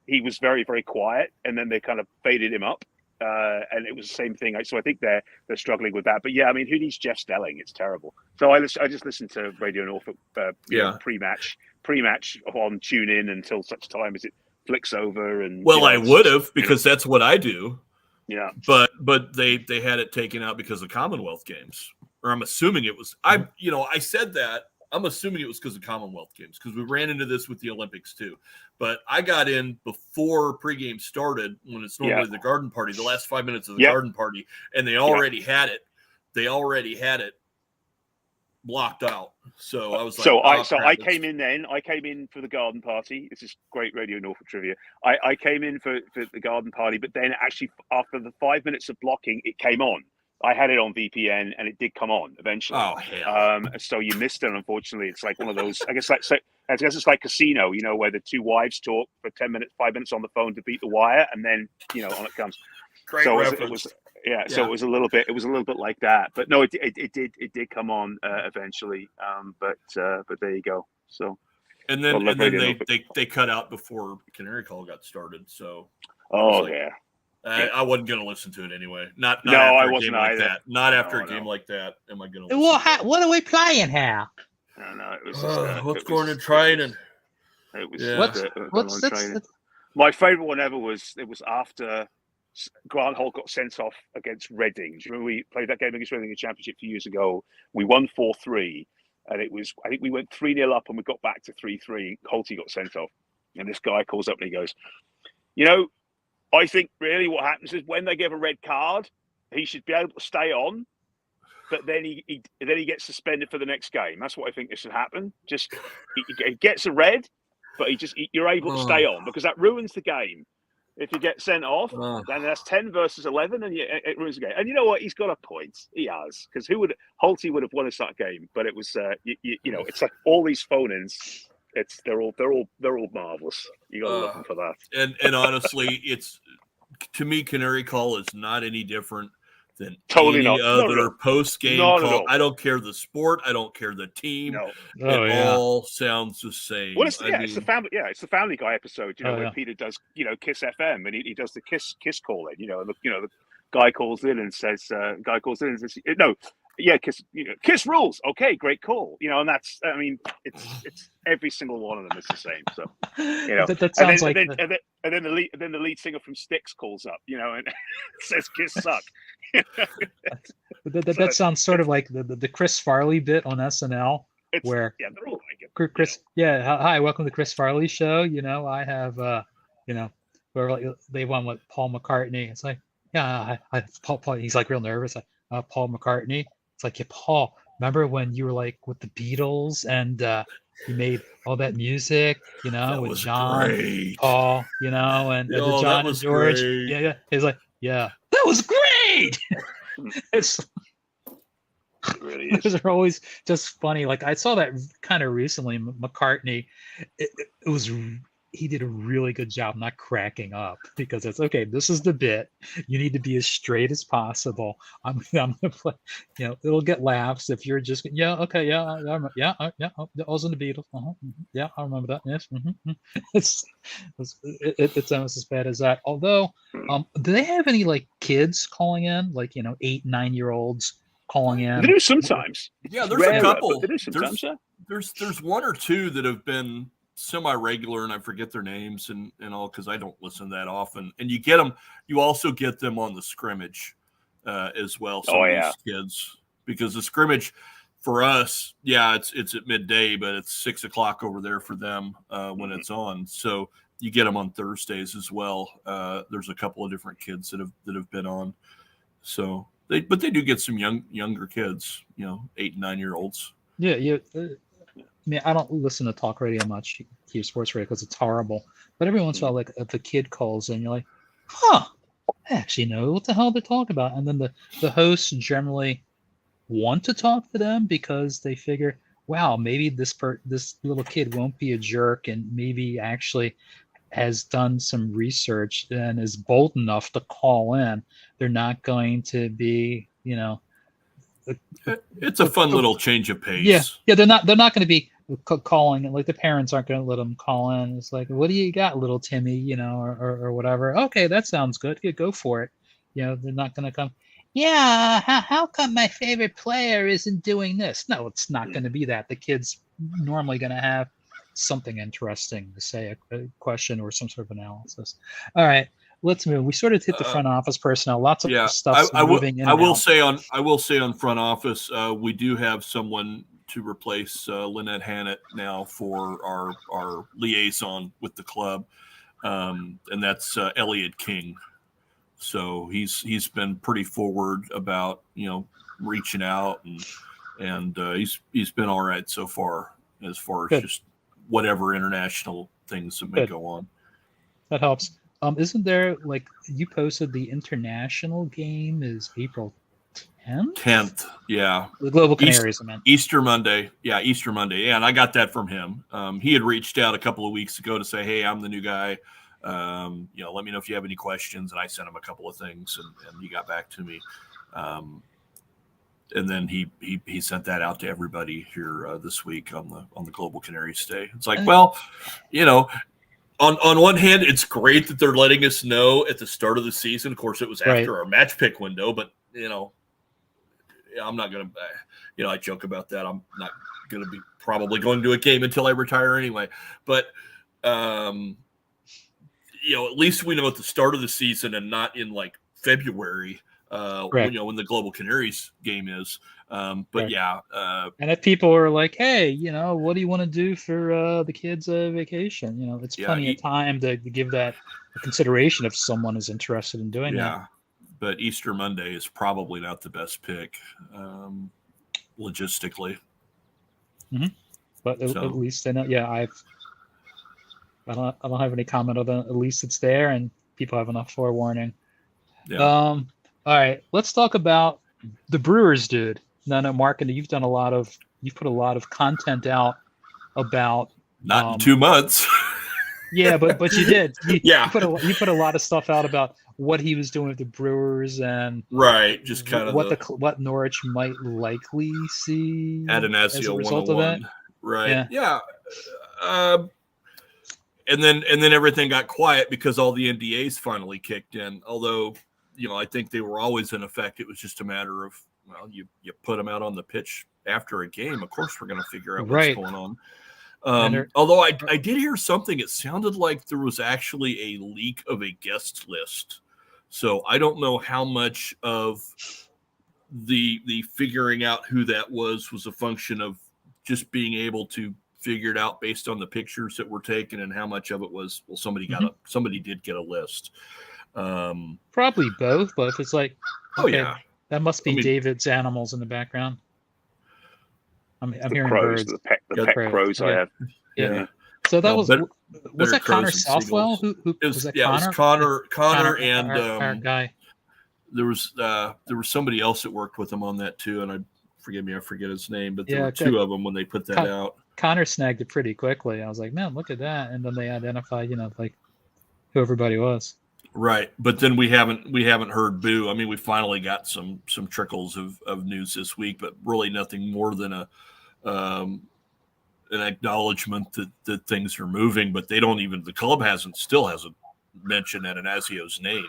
he was very, very quiet, and then they kind of faded him up, and it was the same thing. So I think they're struggling with that. But yeah, I mean, who needs Jeff Stelling? It's terrible. So I just listened to Radio Norfolk pre-match on tune in until such time as it flicks over. And I would have, because that's what I do. Yeah, but they had it taken out because of Commonwealth games, or I'm assuming it was. I said that. I'm assuming it was because of Commonwealth games, because we ran into this with the Olympics too. But I got in before pregame started, when it's normally the garden party, the last 5 minutes of the garden party, and they already had it. They already had it blocked out. So I was like, I came in then. I came in for the garden party. This is great Radio Norfolk trivia. I came in for the garden party, but then actually after the 5 minutes of blocking, it came on. I had it on VPN, and it did come on eventually. Oh hell! So you missed it, unfortunately. It's like one of those. I guess it's like Casino, where the two wives talk for 5 minutes on the phone to beat the wire, and then on it comes. Great so reference. So it was a little bit like that. But no, it did come on eventually. But there you go. So and then they cut out before Canary Call got started. So I wasn't going to listen to it anyway. Not after I wasn't a game either. Like that. Not after a game like that. Am I going to? What are we playing here? No, it was just, what's going in training? It was what's this? My favorite one ever was after Grant Holt got sent off against Reading. Do you remember we played that game against Reading in the Championship a few years ago? We won 4-3, and I think we went 3-0 up, and we got back to 3-3. Holty got sent off, and this guy calls up and he goes, I think really what happens is when they give a red card, he should be able to stay on, but then he gets suspended for the next game. That's what I think should happen. Just he gets a red, but you're able to stay on, because that ruins the game. If you get sent off, then that's 10 versus 11, and it ruins the game. And you know what? He's got a point. He has, because Holty would have won us that game, but it was it's like all these phone-ins. They're all marvelous. You got to love them for that. And honestly, it's, to me, Canary Call is not any different than totally any other post-game call. I don't care the sport. I don't care the team. No. All sounds the same. Well, it's the family. Yeah, it's the Family Guy episode. Where Peter does Kiss FM, and he does the kiss call in. And the guy calls in and says, no. Yeah, Kiss rules. Okay, great call. And that's. I mean, it's every single one of them is the same. So, that sounds and then the lead singer from Styx calls up. And says Kiss suck. That sounds sort of like the Chris Farley bit on SNL, where they're all like it. Chris. Hi, welcome to Chris Farley show. I have where they won with Paul McCartney. It's like, Paul. He's like real nervous. Like, Paul McCartney. It's like, yeah, Paul, remember when you were like with the Beatles and you made all that music, with John, great. Paul, and John and George. Great. Yeah. He's like, yeah, that was great. It really is. Those are always just funny. Like I saw that kind of recently, McCartney. He did a really good job not cracking up, because it's okay. This is the bit. You need to be as straight as possible. I'm gonna play. It'll get laughs if you're just okay. Yeah. I was in the Beatles. Yeah, I remember that. Yes. It's almost as bad as that. Although, do they have any like kids calling in, like 8, 9-year-olds calling in? They do sometimes. Yeah, there's a couple. They do sometimes. There's one or two that have been semi-regular, and I forget their names and all, because I don't listen that often. And you get them. You also get them on the scrimmage as well. Some of these kids, because the scrimmage for us, it's at midday, but it's 6 o'clock over there for them when it's on. So you get them on Thursdays as well. There's a couple of different kids that have been on. So they do get some younger kids, 8 and 9-year-olds. Yeah. I mean, I don't listen to talk radio much, hear sports radio, because it's horrible. But every once in a while, like if a kid calls in, you're like, I actually know what the hell they're talking about. And then the hosts generally want to talk to them because they figure, wow, maybe this little kid won't be a jerk and maybe actually has done some research and is bold enough to call in. They're not going to be, It's a fun little change of yeah, pace. yeah. They're not going to be calling. Like the parents aren't going to let them call in. It's like, what do you got, little Timmy? Or whatever. Okay, that sounds good. Yeah, go for it. They're not going to come. Yeah, how come my favorite player isn't doing this? No, it's not going to be that. The kid's normally going to have something interesting to say, a question or some sort of analysis. All right, let's move. We sort of hit the front office personnel. Lots of stuff moving in I and will out. say on front office, we do have someone to replace Lynette Hannett now for our liaison with the club, and that's Elliot King. So he's been pretty forward about reaching out, and he's been all right so far as Good. just whatever international things that may Good. go on. That helps. Isn't there, like, you posted the international game is April 10th? 10th, yeah. The Global Canaries, I meant. Easter Monday. Yeah, Easter Monday. Yeah, and I got that from him. He had reached out a couple of weeks ago to say, hey, I'm the new guy. Let me know if you have any questions. And I sent him a couple of things, and he got back to me. And then he sent that out to everybody here this week on the Global Canaries Day. It's like, well, on one hand, it's great that they're letting us know at the start of the season. Of course, it was after our match pick window, but I'm not going to, I joke about that. I'm not going to be probably going to a game until I retire anyway. But, at least we know at the start of the season and not in like February, when the Global Canaries game is. Yeah. And if people are like, hey, what do you want to do for the kids' vacation? It's plenty of time to give that a consideration if someone is interested in doing that. Yeah. But Easter Monday is probably not the best pick, logistically. Mm-hmm. But at least I know. Yeah, I don't have any comment on that. At least it's there, and people have enough forewarning. Yeah. All right, let's talk about the Brewers, dude. No, Mark, and you've put a lot of content out about. Not in 2 months. Yeah, but you did. Yeah. You put a lot of stuff out about what he was doing with the Brewers and just kind of what Norwich might likely see Adanasio as a result of that. Right. Yeah. And then everything got quiet because all the NDAs finally kicked in. Although, I think they were always in effect. It was just a matter of, well, you put them out on the pitch after a game. Of course, we're going to figure out what's going on. Although I did hear something, it sounded like there was actually a leak of a guest list. So I don't know how much of the figuring out who that was a function of just being able to figure it out based on the pictures that were taken, and how much of it was, well, somebody did get a list. Probably both, but if it's like, okay, that must be I mean, David's animals in the background. I'm hearing crows, birds. The pet crows I have. Yeah. So that was that Connor Southwell? Who was that? Yeah, Connor? It was Connor and our guy. There was somebody else that worked with him on that too, and I forget his name, but there were two of them when they put that out. Connor snagged it pretty quickly. I was like, man, look at that, and then they identified, like who everybody was. Right, but then we haven't heard boo. I mean, we finally got some trickles of news this week, but really nothing more than an acknowledgement that things are moving. But the club still hasn't mentioned Atanasio's name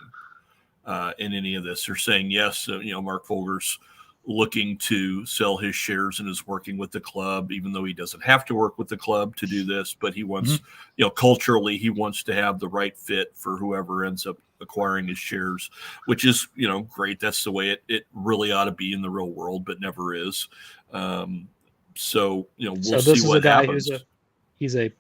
in any of this. They're saying yes, Mark Folger's looking to sell his shares and is working with the club, even though he doesn't have to work with the club to do this, but he wants, culturally, he wants to have the right fit for whoever ends up acquiring his shares, which is, great. That's the way it really ought to be in the real world, but never is. So, we'll see what happens. So this is a guy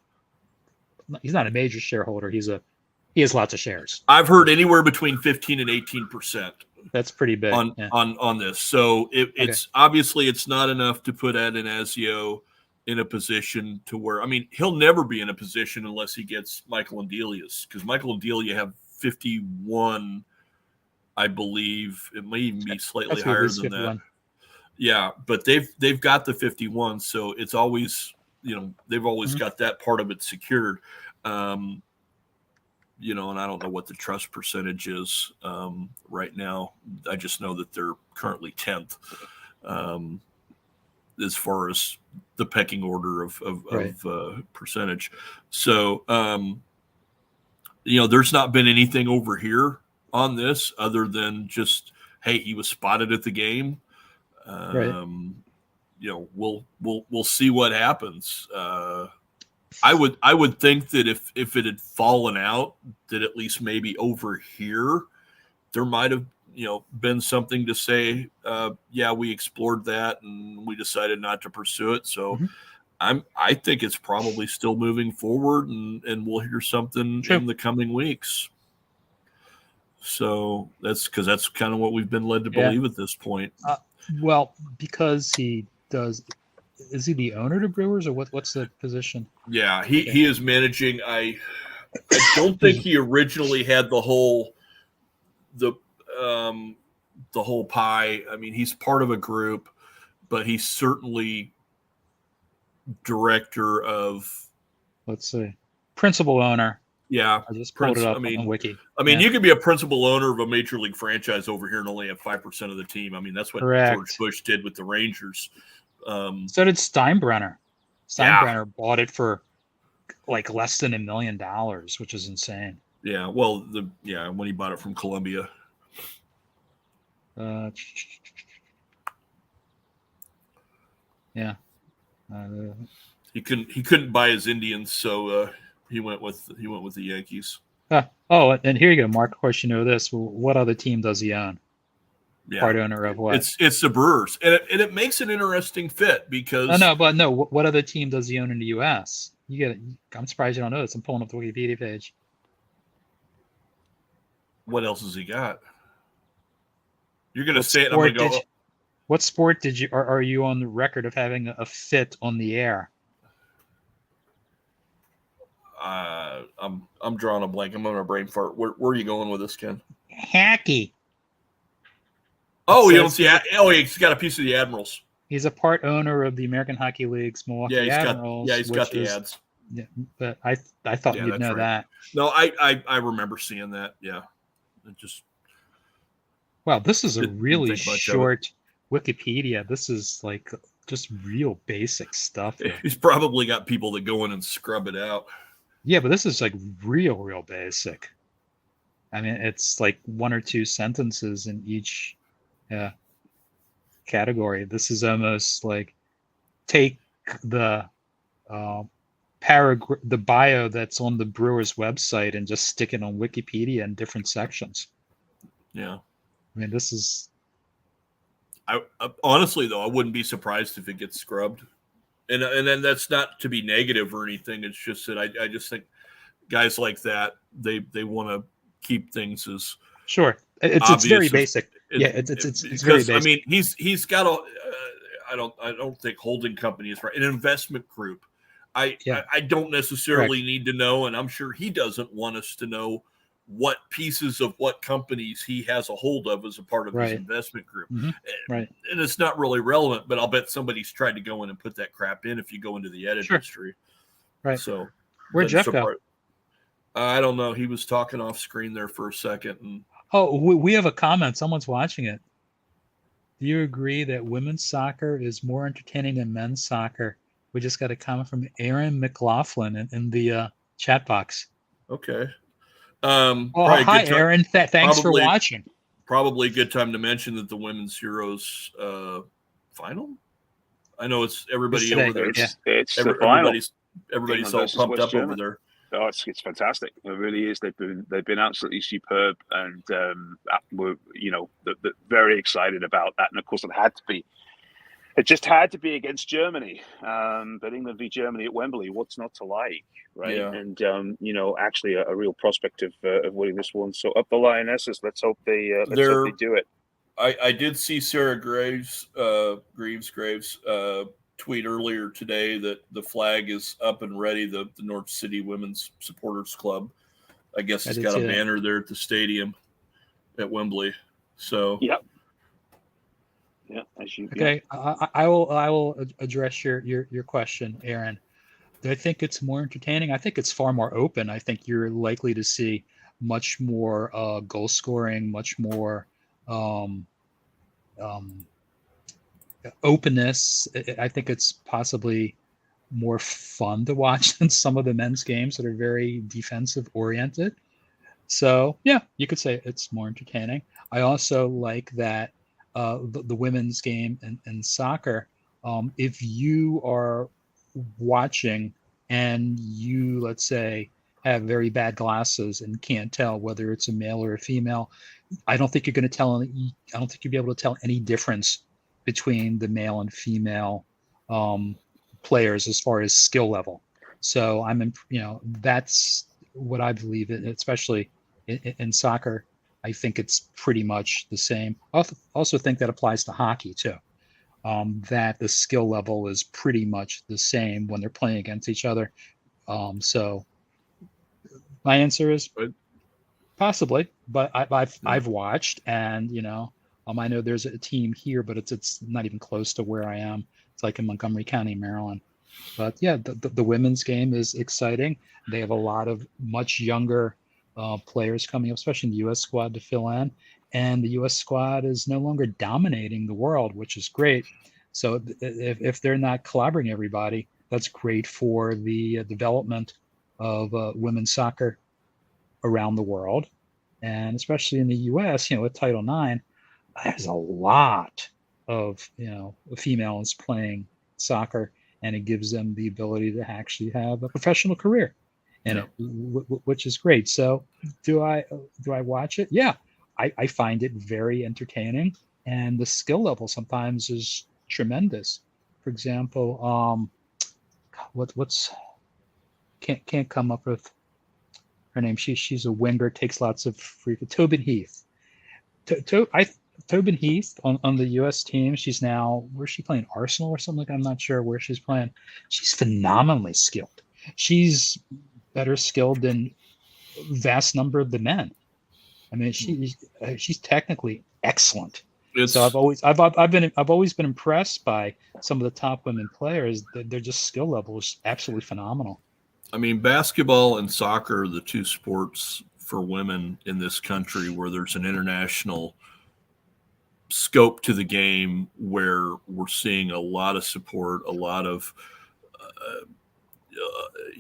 he's not a major shareholder. He has lots of shares. I've heard anywhere between 15 and 18%. That's pretty big on this. So it's obviously it's not enough to put Adanasio in a position to where, I mean, he'll never be in a position unless he gets Michael and Delia's, because Michael and Delia have 51, I believe. It may even be slightly higher than 51. That. Yeah, but they've got the 51, so it's always, they've always got that part of it secured. And I don't know what the trust percentage is right now. I just know that they're currently 10th as far as the pecking order of percentage. So, there's not been anything over here on this other than just, hey, he was spotted at the game. We'll see what happens. I would think that if it had fallen out, that at least maybe over here there might have been something to say. Yeah, we explored that and we decided not to pursue it. So I think it's probably still moving forward, and we'll hear something in the coming weeks. So that's kind of what we've been led to believe at this point. Well, because he does. Is he the owner of Brewers, or what's the position? Yeah, he is managing. I don't think he originally had the whole pie. I mean, he's part of a group, but he's certainly director of. Let's see, principal owner. Yeah, I just pulled it up on Wiki. You could be a principal owner of a major league franchise over here and only have 5% of the team. I mean, that's what George Bush did with the Rangers. So did Steinbrenner. Steinbrenner bought it for like less than $1 million, which is insane. Yeah, well, when he bought it from Columbia. He couldn't buy his Indians, so he went with the Yankees. And here you go, Mark. Of course, you know this. What other team does he own? Yeah. Part owner of what? It's the Brewers, and it makes an interesting fit because what other team does he own in the U.S.? I'm surprised you don't know this. I'm pulling up the Wikipedia page. What else has he got? You're going to say it. I'm going to go. What sport are you on the record of having a fit on the air? I'm drawing a blank. I'm on a brain fart. Where are you going with this, Ken? Hockey. Oh, you don't see. He's got a piece of the Admirals. He's a part owner of the American Hockey League's Milwaukee Admirals. He's got the ads. Yeah, but I thought you'd know that. No, I remember seeing that. Yeah, it just. Wow, this is a really short Wikipedia. This is like just real basic stuff. He's probably got people that go in and scrub it out. Yeah, but this is like real basic. I mean, it's like one or two sentences in each category. This is almost like take the the bio that's on the Brewers website and just stick it on Wikipedia in different sections. Yeah. I mean, this is. I honestly, though, I wouldn't be surprised if it gets scrubbed, and then that's not to be negative or anything. It's just that I just think guys like that they want to keep things as sure. It's very basic. It's very basic. I mean, he's got a. I don't think holding company is right. An investment group. I don't necessarily need to know, and I'm sure he doesn't want us to know what pieces of what companies he has a hold of as a part of his investment group. Mm-hmm. And it's not really relevant, but I'll bet somebody's tried to go in and put that crap in if you go into the ad industry. Right. So where'd Jeff go? I don't know. He was talking off screen there for a second. And we have a comment. Someone's watching it. Do you agree that women's soccer is more entertaining than men's soccer? We just got a comment from Aaron McLaughlin in the chat box. Okay. Hi, Aaron. Thanks for watching. Probably a good time to mention that the Women's Heroes final. I know it's everybody over there. It's the final. Everybody's all pumped up over there. Oh, it's fantastic. It really is. They've been absolutely superb, and we're very excited about that. And of course, it just had to be against Germany. But England v Germany at Wembley, what's not to like, right? Yeah. And actually a real prospect of winning this one. So up the Lionesses. Let's hope they do it. I did see Sarah Greaves tweet earlier today that the flag is up and ready. The North City Women's Supporters Club, I guess, has got a banner there at the stadium at Wembley. So yep. Yeah, as you. Yeah. Okay, I will address your question, Aaron. Do I think it's more entertaining? I think it's far more open. I think you're likely to see much more goal scoring, much more um, um, openness. I think it's possibly more fun to watch than some of the men's games that are very defensive oriented. So yeah, you could say it's more entertaining. I also like that the women's game and soccer. If you are watching and you, let's say, have very bad glasses and can't tell whether it's a male or a female, I don't think you're going to tell. I don't think you'll be able to tell any difference between the male and female um, players as far as skill level. So that's what I believe in, especially in soccer. I think it's pretty much the same. I also think that applies to hockey too. That the skill level is pretty much the same when they're playing against each other. So my answer is Right. possibly, but Yeah. I've watched, and I know there's a team here, but it's not even close to where I am. It's like in Montgomery County, Maryland. But yeah, the women's game is exciting. They have a lot of much younger players coming up, especially in the U.S. squad to fill in. And the U.S. squad is no longer dominating the world, which is great. So if they're not clobbering everybody, that's great for the development of women's soccer around the world, and especially in the U.S. With Title IX, there's a lot of females playing soccer, and it gives them the ability to actually have a professional career in Yeah. it, which is great. So do I watch it? Yeah, I find it very entertaining, and the skill level sometimes is tremendous. For example, what's can't come up with her name. She's a winger, takes lots of free. Tobin Heath. Tobin Heath on the U.S. team. She's now, where's she playing? Arsenal or something like that? I'm not sure where she's playing. She's phenomenally skilled. She's better skilled than vast number of the men. I mean, she's technically excellent. So It's I've always been impressed by some of the top women players. They're just skill level is absolutely phenomenal. I mean, basketball and soccer are the two sports for women in this country where there's an international scope to the game, where we're seeing a lot of support, a lot of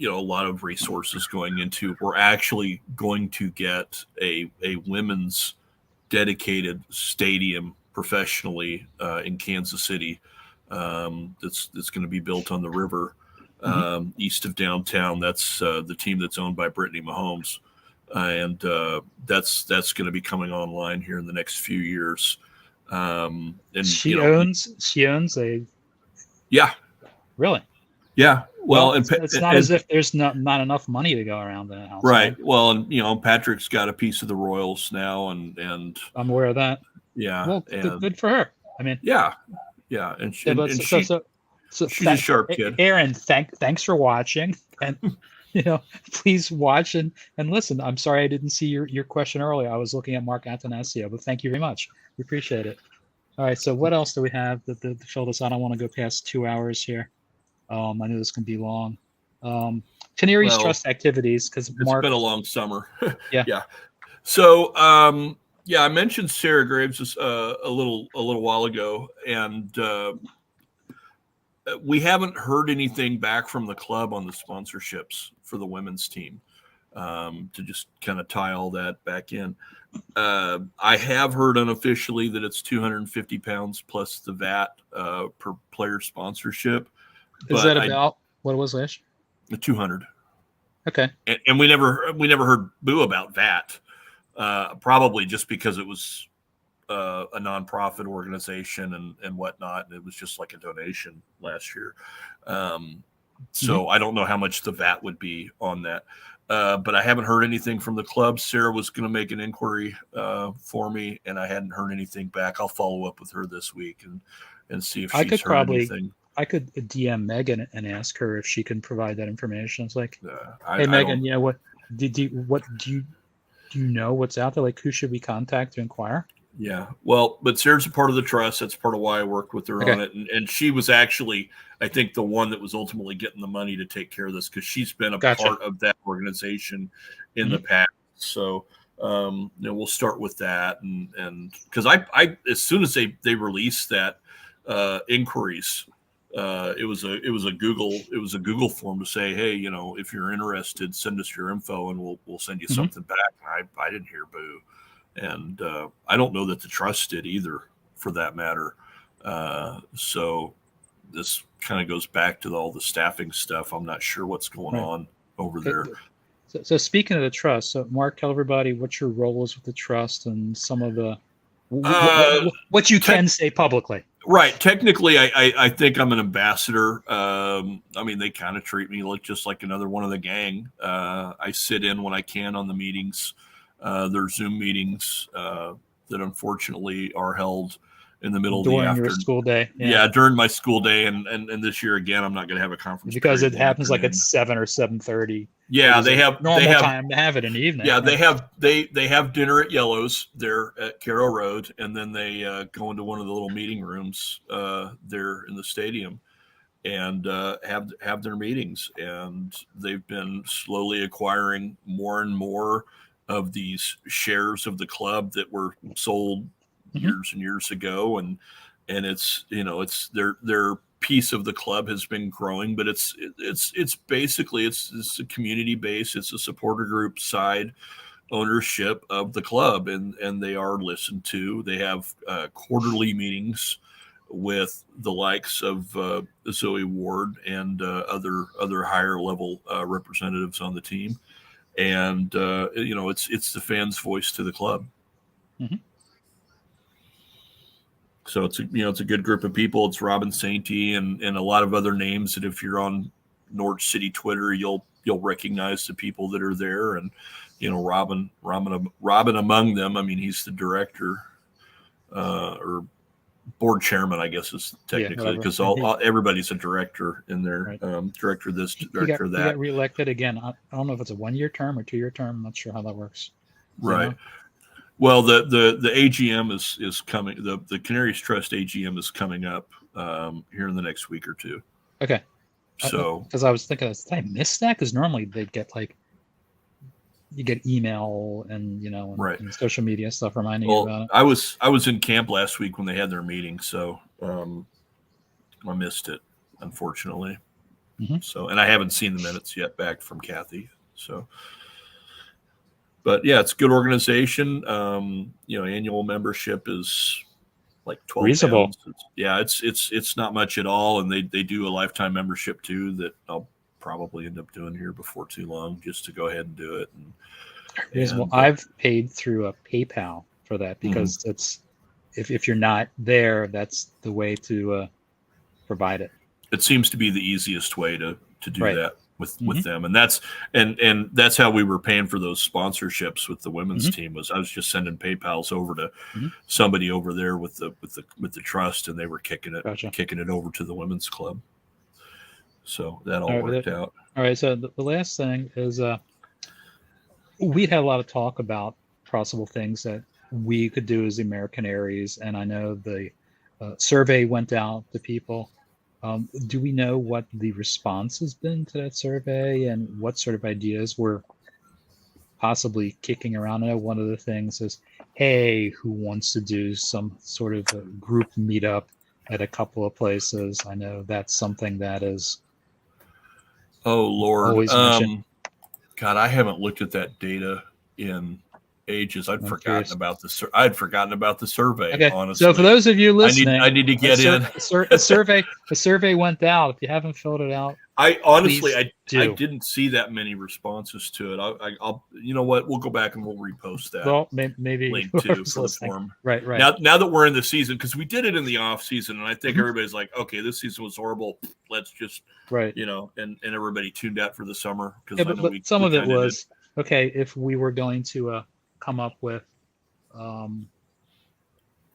a lot of resources going into. We're actually going to get a women's dedicated stadium professionally in Kansas City. That's going to be built on the river east of downtown. That's the team that's owned by Brittany Mahomes, and that's going to be coming online here in the next few years. And She owns a yeah, really. yeah. Well, it's not as if there's not enough money to go around in the house. Right. Well, and Patrick's got a piece of the Royals now, and I'm aware of that. Yeah. Well, good for her. I mean, yeah, and she's a sharp kid. Aaron, thanks for watching, and please watch and listen. I'm sorry I didn't see your question earlier. I was looking at Mark Antanasio, but thank you very much. We appreciate it. All right. So what else do we have to fill this? I don't want to go past 2 hours here. I know this can be long. Canaries Trust activities, because Mark. It's been a long summer. Yeah. Yeah. So, I mentioned Sarah Graves a little while ago, and we haven't heard anything back from the club on the sponsorships for the women's team. To just kind of tie all that back in, I have heard unofficially that it's £250 plus the VAT per player sponsorship. Is that about what it was last year? 200. Okay. And we never heard boo about VAT. Probably just because it was a nonprofit organization and whatnot, and it was just like a donation last year. So I don't know how much the VAT would be on that. But I haven't heard anything from the club. Sarah was going to make an inquiry for me, and I hadn't heard anything back. I'll follow up with her this week and see if she's heard anything. I could DM Megan and ask her if she can provide that information. It's like, hey Megan, what do you know what's out there? Like, who should we contact to inquire? Yeah. Well, but Sarah's a part of the trust. That's part of why I worked with her Okay. on it. And she was actually, I think, the one that was ultimately getting the money to take care of this because she's been a Gotcha. part of that organization in Mhm. the past. So, we'll start with that. And because I, as soon as they released that inquiries, it was a Google form to say, hey, if you're interested, send us your info and we'll send you Mhm. something back. I didn't hear boo. And I don't know that the trust did either, for that matter. So this kind of goes back to all the staffing stuff. I'm not sure what's going Right. on over there. So speaking of the trust, so Mark, tell everybody what your role is with the trust and some of the what you can say publicly. Right. Technically, I think I'm an ambassador. I mean, they kind of treat me just like another one of the gang. I sit in when I can on the meetings. There's Zoom meetings that unfortunately are held in the middle of the During your afternoon. school day. Yeah, during my school day, and this year again, I'm not going to have a conference Because period it in the happens like afternoon. at 7 or 7:30. Yeah, It is a normal have time to have it in the evening. yeah, right? they have dinner at Yellow's there at Carroll Road, and then they go into one of the little meeting rooms there in the stadium and have their meetings. And they've been slowly acquiring more and more of these shares of the club that were sold Mhm. years and years ago, and it's it's their piece of the club has been growing, but it's basically it's a community base, it's a supporter group side ownership of the club, and they are listened to. They have quarterly meetings with the likes of Zoe Ward and other higher level representatives on the team, and it's the fans' voice to the club. Mhm. So it's a good group of people. It's Robin Sainty and a lot of other names that if you're on Norwich City Twitter, you'll recognize the people that are there. And Robin among them. I mean, he's the director or board chairman, I guess is technically, whatever. because And everybody's a director in there. right. Director of this, He director got of he got that. reelected again. I don't know if it's a 1-year term or 2-year term. I'm not sure how that works. Right. Well, the AGM is coming. The Canaries Trust AGM is coming up here in the next week or two. Okay. So Because I was thinking, did I miss that? Because normally they'd get you get email and right. and social media stuff reminding you about it. I was in camp last week when they had their meeting, so I missed it, unfortunately. Mhm. So, and I haven't seen the minutes yet back from Kathy. So, but yeah, it's a good organization. Annual membership is like Reasonable. £12. It's not much at all, and they do a lifetime membership too that I'll probably end up doing here before too long, just to go ahead and do it. Reasonable. I've paid through a PayPal for that because it's if you're not there, that's the way to provide it. It seems to be the easiest way to do Right. that with them, and that's how we were paying for those sponsorships with the women's team. Was I was just sending PayPal's over to somebody over there with the trust, and they were kicking it over to the women's club. So that all worked out. All right. So the last thing is we had a lot of talk about possible things that we could do as the AmeriCanaries, and I know the survey went out to people. Do we know what the response has been to that survey and what sort of ideas we're possibly kicking around? I know one of the things is, hey, who wants to do some sort of a group meetup at a couple of places? I know that's something that is Lord, always mentioned. God, I haven't looked at that data in ages. I'd forgotten about the survey. Okay, honestly. so for those of you listening, I need to get in. A survey went out. If you haven't filled it out, I honestly, I didn't see that many responses to it. I'll you know what? We'll go back and we'll repost that. Well, maybe link too for the form. Right. Now that we're in the season, because we did it in the off season, and I think everybody's like, okay, this season was horrible. Let's just and everybody tuned out for the summer because but some of it was okay. If we were going to come up with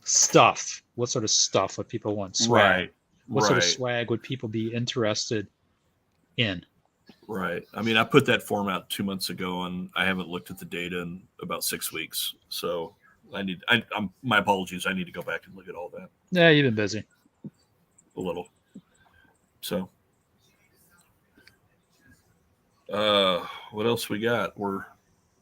stuff, what sort of stuff would people want? Swag. What sort of swag would people be interested in? Right. I mean, I put that form out 2 months ago, and I haven't looked at the data in about 6 weeks. So My apologies. I need to go back and look at all that Yeah, you've been busy. a little. So, what else we got? We're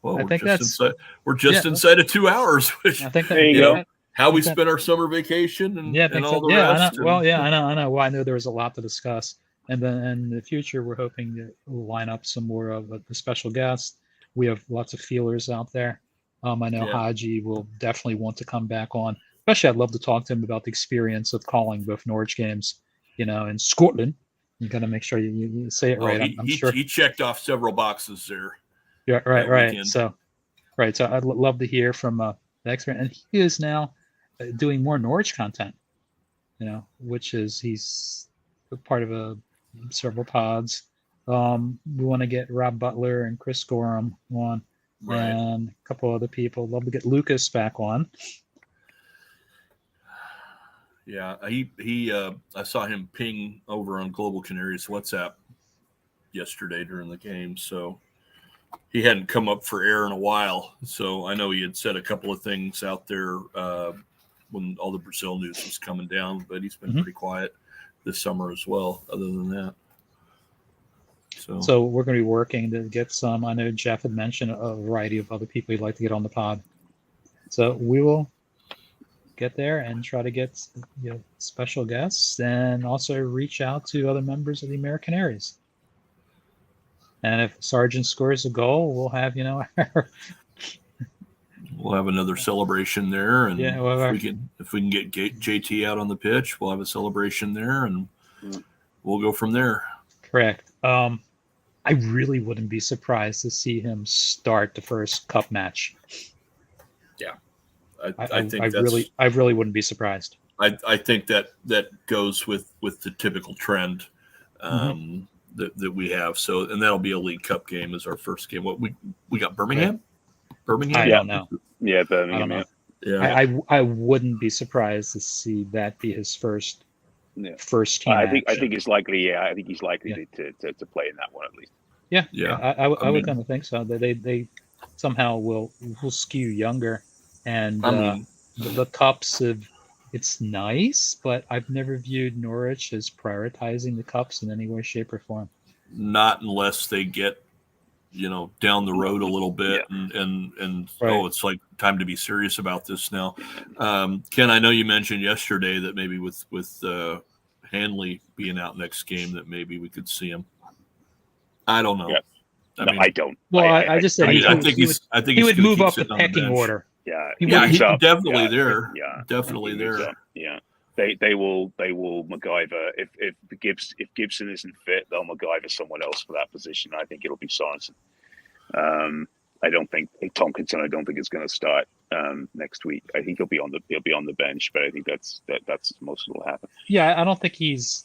think just that's inside. We're just inside of 2 hours, which I think that There you you go. know how we spent our summer vacation and, Yeah, I and think all so. the Yeah, rest. I know. Well, yeah, I know. Well, I know there was a lot to discuss, and then in the future, we're hoping to line up some more of the special guests. We have lots of feelers out there. I know Yeah. Haji will definitely want to come back on. Especially, I'd love to talk to him about the experience of calling both Norwich games, in Scotland. You got to make sure you say it right. I'm he sure. he checked off several boxes there. Yeah, right, that right. weekend. So, right. So I'd love to hear from the expert, and he is now doing more Norwich content. Which is he's a part of several pods. We want to get Rob Butler and Chris Gorham on, Right. and a couple other people. Love to get Lucas back on. Yeah, he I saw him ping over on Global Canaries WhatsApp yesterday during the game, so he hadn't come up for air in a while. So I know he had said a couple of things out there when all the Brazil news was coming down, but he's been pretty quiet this summer as well. Other than that, so we're going to be working to get some. I know Jeff had mentioned a variety of other people he'd like to get on the pod, so we will get there and try to get special guests, and also reach out to other members of the AmeriCanaries. And if Sargent scores a goal, we'll have we'll have another celebration there, and Yeah, well, if we can get JT out on the pitch, we'll have a celebration there, and we'll go from there. Correct. I really wouldn't be surprised to see him start the first cup match. Yeah, I really wouldn't be surprised. I think that goes with the typical trend that we have. So, and that'll be a League Cup game as our first game. What we got Birmingham? Right. Birmingham? I don't know. Yeah, Birmingham. I don't know. Yeah. I wouldn't be surprised to see that be his first team. I think it's likely. Yeah, I think he's likely to play in that one at least. Yeah. I would kind of think so. That they somehow will skew younger, and the cups of. It's nice, but I've never viewed Norwich as prioritizing the cups in any way, shape, or form. Not unless they get, down the road a little bit, and right. It's like time to be serious about this now. Ken, I know you mentioned yesterday that maybe with Hanley being out next game, that maybe we could see him. I don't know. Yeah. I don't. Well, I just said I think he would move up the pecking order. Yeah, he's definitely there. there. Yeah, definitely there. Yeah, they will MacGyver if Gibson isn't fit, they'll MacGyver someone else for that position. I think it'll be Sorensen. I don't think Tomkinson. I don't think is going to start next week. I think he'll be on the bench, but I think that's most of what will happen. Yeah, I don't think he's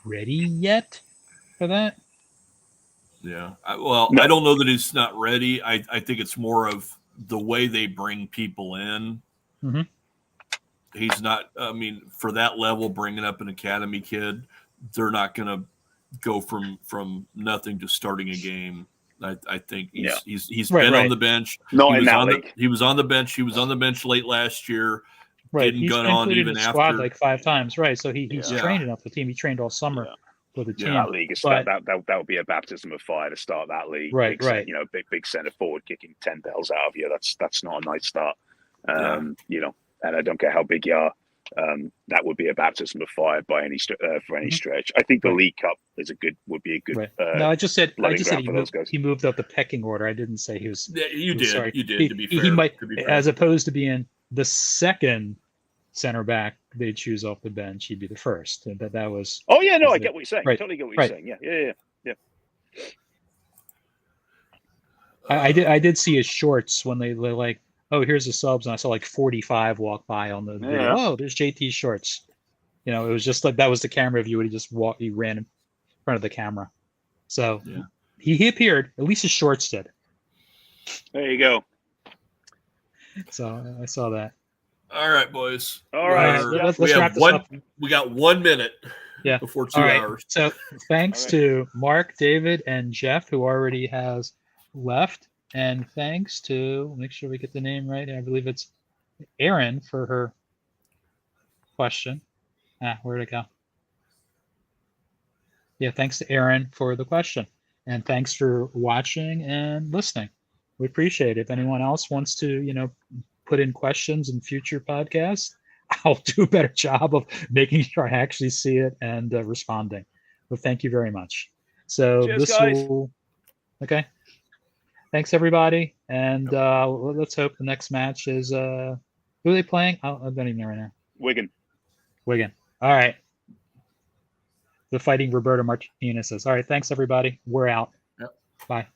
ready yet for that. Yeah. I don't know that he's not ready. I think it's more of the way they bring people in. Mm-hmm. He's not, for that level, bringing up an academy kid, they're not going to go from nothing to starting a game. I think he's been on the bench. No, he was on the bench. He was on the bench late last year. Right. Didn't go on even after. Squad like 5 times. Right. So he's trained enough the team. He trained all summer. Yeah. The team. That league is that would be a baptism of fire to start that league. Right, big center forward kicking 10 bells out of you. That's not a nice start. And I don't care how big you are. That would be a baptism of fire by any for any stretch. I think the League Cup would be a good. Right. No, I just said he moved up the pecking order. I didn't say he was. Yeah, you did. Sorry. You did. To be fair, he might, as opposed to being the second center back they choose off the bench, he'd be the first. And that was. Oh yeah, no, I get what you're saying. Right. Totally get what you're saying. Yeah. I did see his shorts when they're like, oh, here's the subs, and I saw like 45 walk by on the video. Oh, there's JT's shorts. It was just like that was the camera view, and he ran in front of the camera. So he appeared. At least his shorts did. There you go. So I saw that. All right, boys. All right. Let's wrap this up. We got 1 minute. Yeah. Before 2 hours. So thanks to Mark, David, and Jeff, who already has left, and thanks to make sure we get the name right. I believe it's Erin for her question. Where'd it go? Yeah, thanks to Erin for the question. And thanks for watching and listening. We appreciate it. If anyone else wants to, put in questions in future podcasts, I'll do a better job of making sure I actually see it and responding. But thank you very much. So Cheers, this guys. will, okay. Thanks everybody. And let's hope the next match is, who are they playing? I don't even know right now. Wigan. Wigan. All right. The Fighting Roberto Martinez says, all right, thanks everybody. We're out. Yep. Bye.